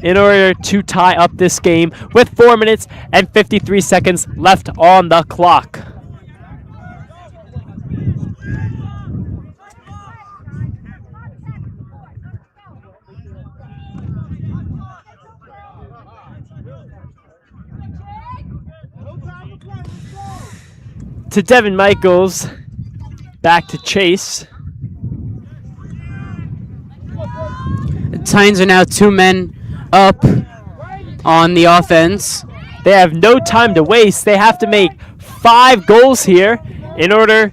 Speaker 1: in order to tie up this game with 4 minutes and 53 seconds left on the clock. To Devin Michaels, back to Chase.
Speaker 2: The Titans are now 2 men up on the offense.
Speaker 1: They have no time to waste. They have to make 5 goals here in order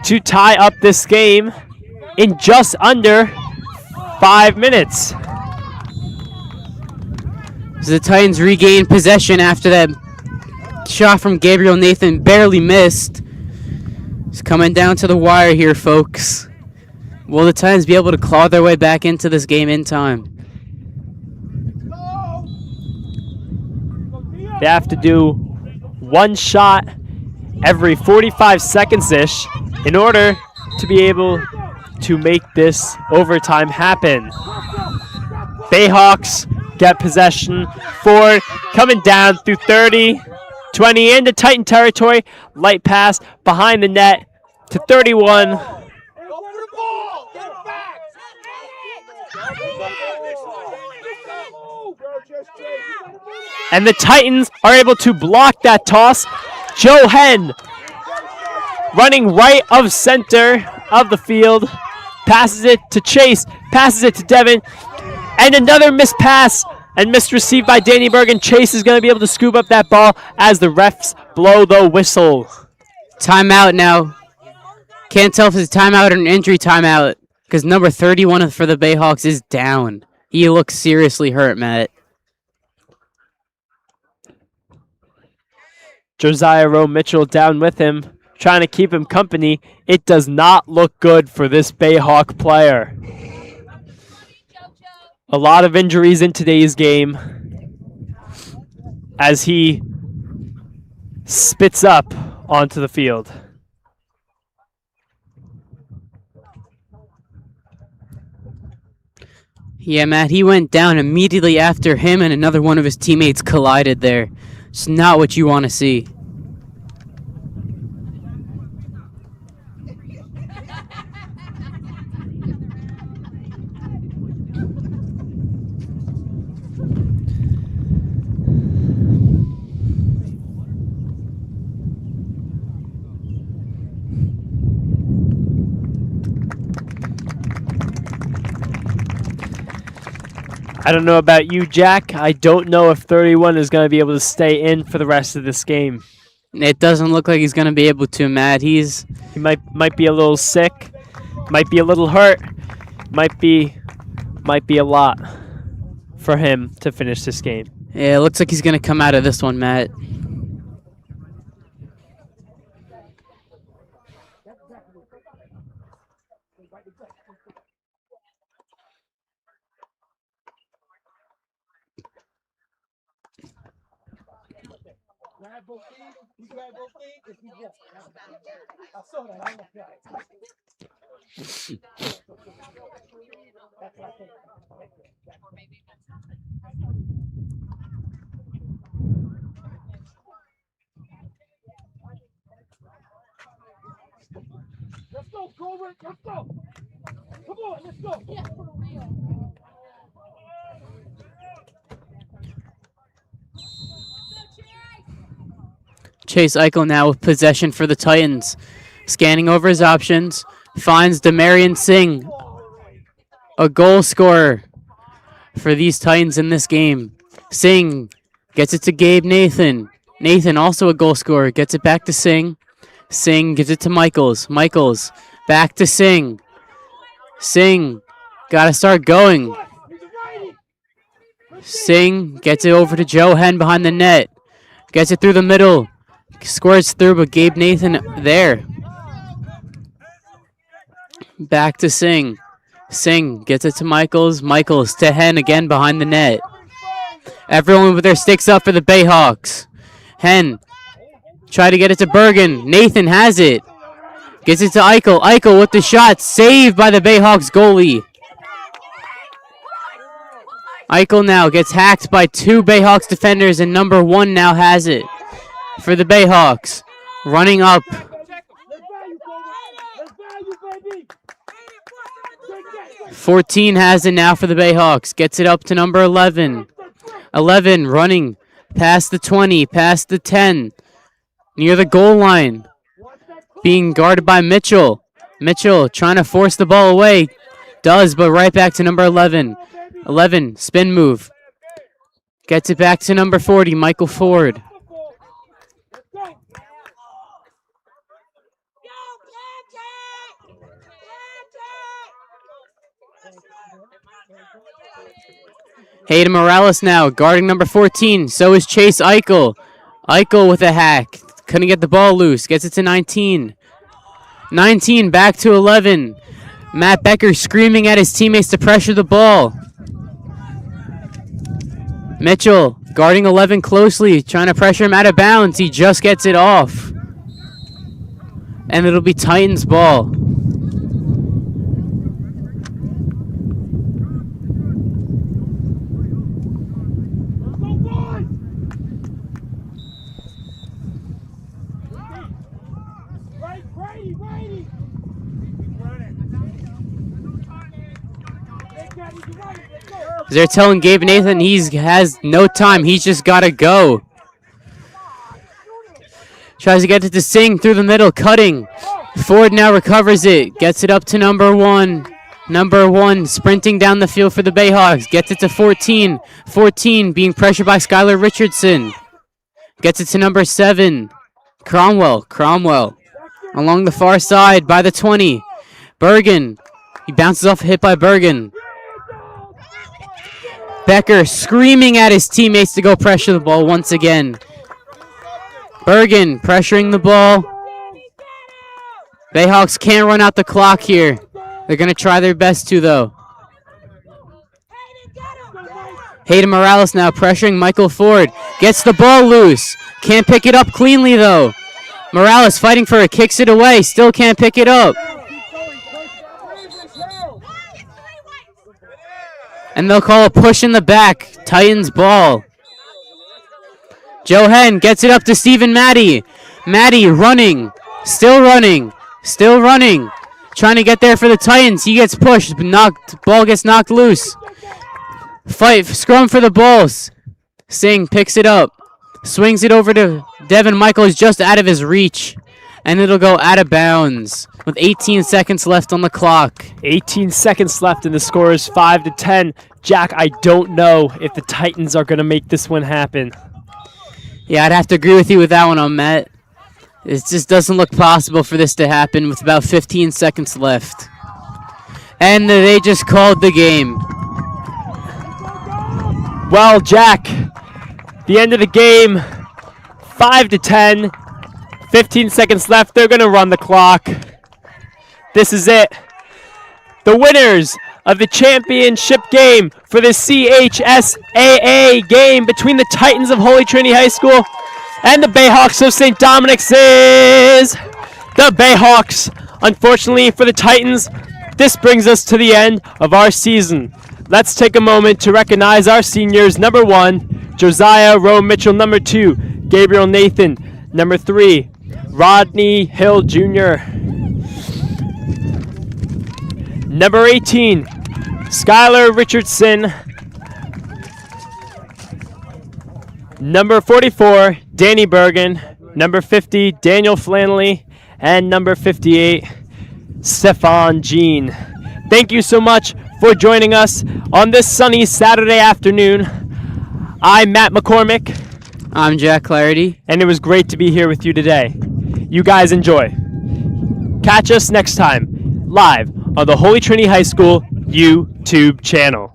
Speaker 1: to tie up this game in just under 5 minutes.
Speaker 2: So the Titans regain possession after that shot from Gabriel Nathan barely missed. It's coming down to the wire here, folks. Will the Titans be able to claw their way back into this game in time?
Speaker 1: They have to do 1 shot every 45 seconds-ish in order to be able to make this overtime happen. Bayhawks get possession. Ford coming down through 30, 20 into Titan territory. Light pass behind the net to 31. And the Titans are able to block that toss. Joe Hen running right of center of the field. Passes it to Chase. Passes it to Devin. And another missed pass and missed receive by Danny Bergen. Chase is going to be able to scoop up that ball as the refs blow the whistle.
Speaker 2: Timeout now. Can't tell if it's a timeout or an injury timeout because number 31 for the Bayhawks is down. He looks seriously hurt, Matt.
Speaker 1: Josiah Rowe Mitchell down with him, trying to keep him company. It does not look good for this Bayhawk player. A lot of injuries in today's game as he spits up onto the field.
Speaker 2: Yeah, Matt, he went down immediately after him and another one of his teammates collided there. It's not what you want to see.
Speaker 1: I don't know about you, Jack. I don't know if 31 is going to be able to stay in for the rest of this game.
Speaker 2: It doesn't look like he's going to be able to, Matt. He
Speaker 1: might be a little sick, might be a little hurt, might be a lot for him to finish this game.
Speaker 2: Yeah, it looks like he's going to come out of this one, Matt.
Speaker 3: I saw that. I looked at Let's go, Grover. Let's go. Come on, let's go. Yeah, for real.
Speaker 2: Chase Eichel now with possession for the Titans. Scanning over his options, finds Demarion Singh, a goal scorer for these Titans in this game. Singh gets it to Gabe Nathan. Nathan, also a goal scorer, gets it back to Singh. Singh gives it to Michaels. Michaels back to Singh. Singh got to start going. Singh gets it over to Joe Hen behind the net. Gets it through the middle. Scores through, but Gabe Nathan there. Back to Singh. Singh gets it to Michaels. Michaels to Hen again behind the net. Everyone with their sticks up for the Bayhawks. Hen try to get it to Bergen. Nathan has it. Gets it to Eichel. Eichel with the shot. Saved by the Bayhawks goalie. Eichel now gets hacked by two Bayhawks defenders, and number 1 now has it for the Bayhawks. Running up. 14 has it now for the Bayhawks. Gets it up to number 11. 11 running past the 20, past the 10. Near the goal line. Being guarded by Mitchell. Mitchell trying to force the ball away. Does, but right back to number 11. 11, spin move. Gets it back to number 40, Michael Ford. Hayden Morales now guarding number 14. So is Chase Eichel. Eichel with a hack. Couldn't get the ball loose. Gets it to 19. 19 back to 11. Matt Becker screaming at his teammates to pressure the ball. Mitchell guarding 11 closely. Trying to pressure him out of bounds. He just gets it off. And it'll be Titans ball. They're telling Gabe Nathan he has no time. He's just got to go. Tries to get it to Singh through the middle, cutting. Ford now recovers it. Gets it up to number 1. Number 1 sprinting down the field for the Bayhawks. Gets it to 14. 14 being pressured by Skylar Richardson. Gets it to number 7. Cromwell. Cromwell. Along the far side by the 20. Bergen. He bounces off a hit by Bergen. Becker screaming at his teammates to go pressure the ball once again. Bergen pressuring the ball. Bayhawks can't run out the clock here. They're going to try their best to, though. Hayden Morales now pressuring Michael Ford. Gets the ball loose. Can't pick it up cleanly, though. Morales fighting for it. Kicks it away. Still can't pick it up. And they'll call a push in the back. Titans ball. Joe Hen gets it up to Stephen Maddie. Maddie running. Still running. Still running. Trying to get there for the Titans. He gets pushed. Ball gets knocked loose. Fight. Scrum for the balls. Singh picks it up. Swings it over to Devin Michael. Is just out of his reach. And it'll go out of bounds with 18 seconds left on the clock.
Speaker 1: 18 seconds left and the score is 5-10. Jack, I don't know if the Titans are going to make this one happen.
Speaker 2: Yeah, I'd have to agree with you with that one, Matt. It just doesn't look possible for this to happen with about 15 seconds left. And they just called the game.
Speaker 1: Well, Jack, the end of the game, 5-10. 15 seconds left. They're going to run the clock. This is it. The winners of the championship game for the CHSAA game between the Titans of Holy Trinity High School and the Bayhawks of St. Dominic's is the Bayhawks. Unfortunately for the Titans, this brings us to the end of our season. Let's take a moment to recognize our seniors. Number 1, Josiah Rowe Mitchell. Number 2, Gabriel Nathan. Number 3, Rodney Hill Jr. Number 18, Skylar Richardson. Number 44, Danny Bergen. Number 50, Daniel Flannelly. And number 58, Stefan Jean. Thank you so much for joining us on this sunny Saturday afternoon. I'm Matt McCormick.
Speaker 2: I'm Jack Clarity.
Speaker 1: And it was great to be here with you today. You guys enjoy. Catch us next time, live on the Holy Trinity High School YouTube channel.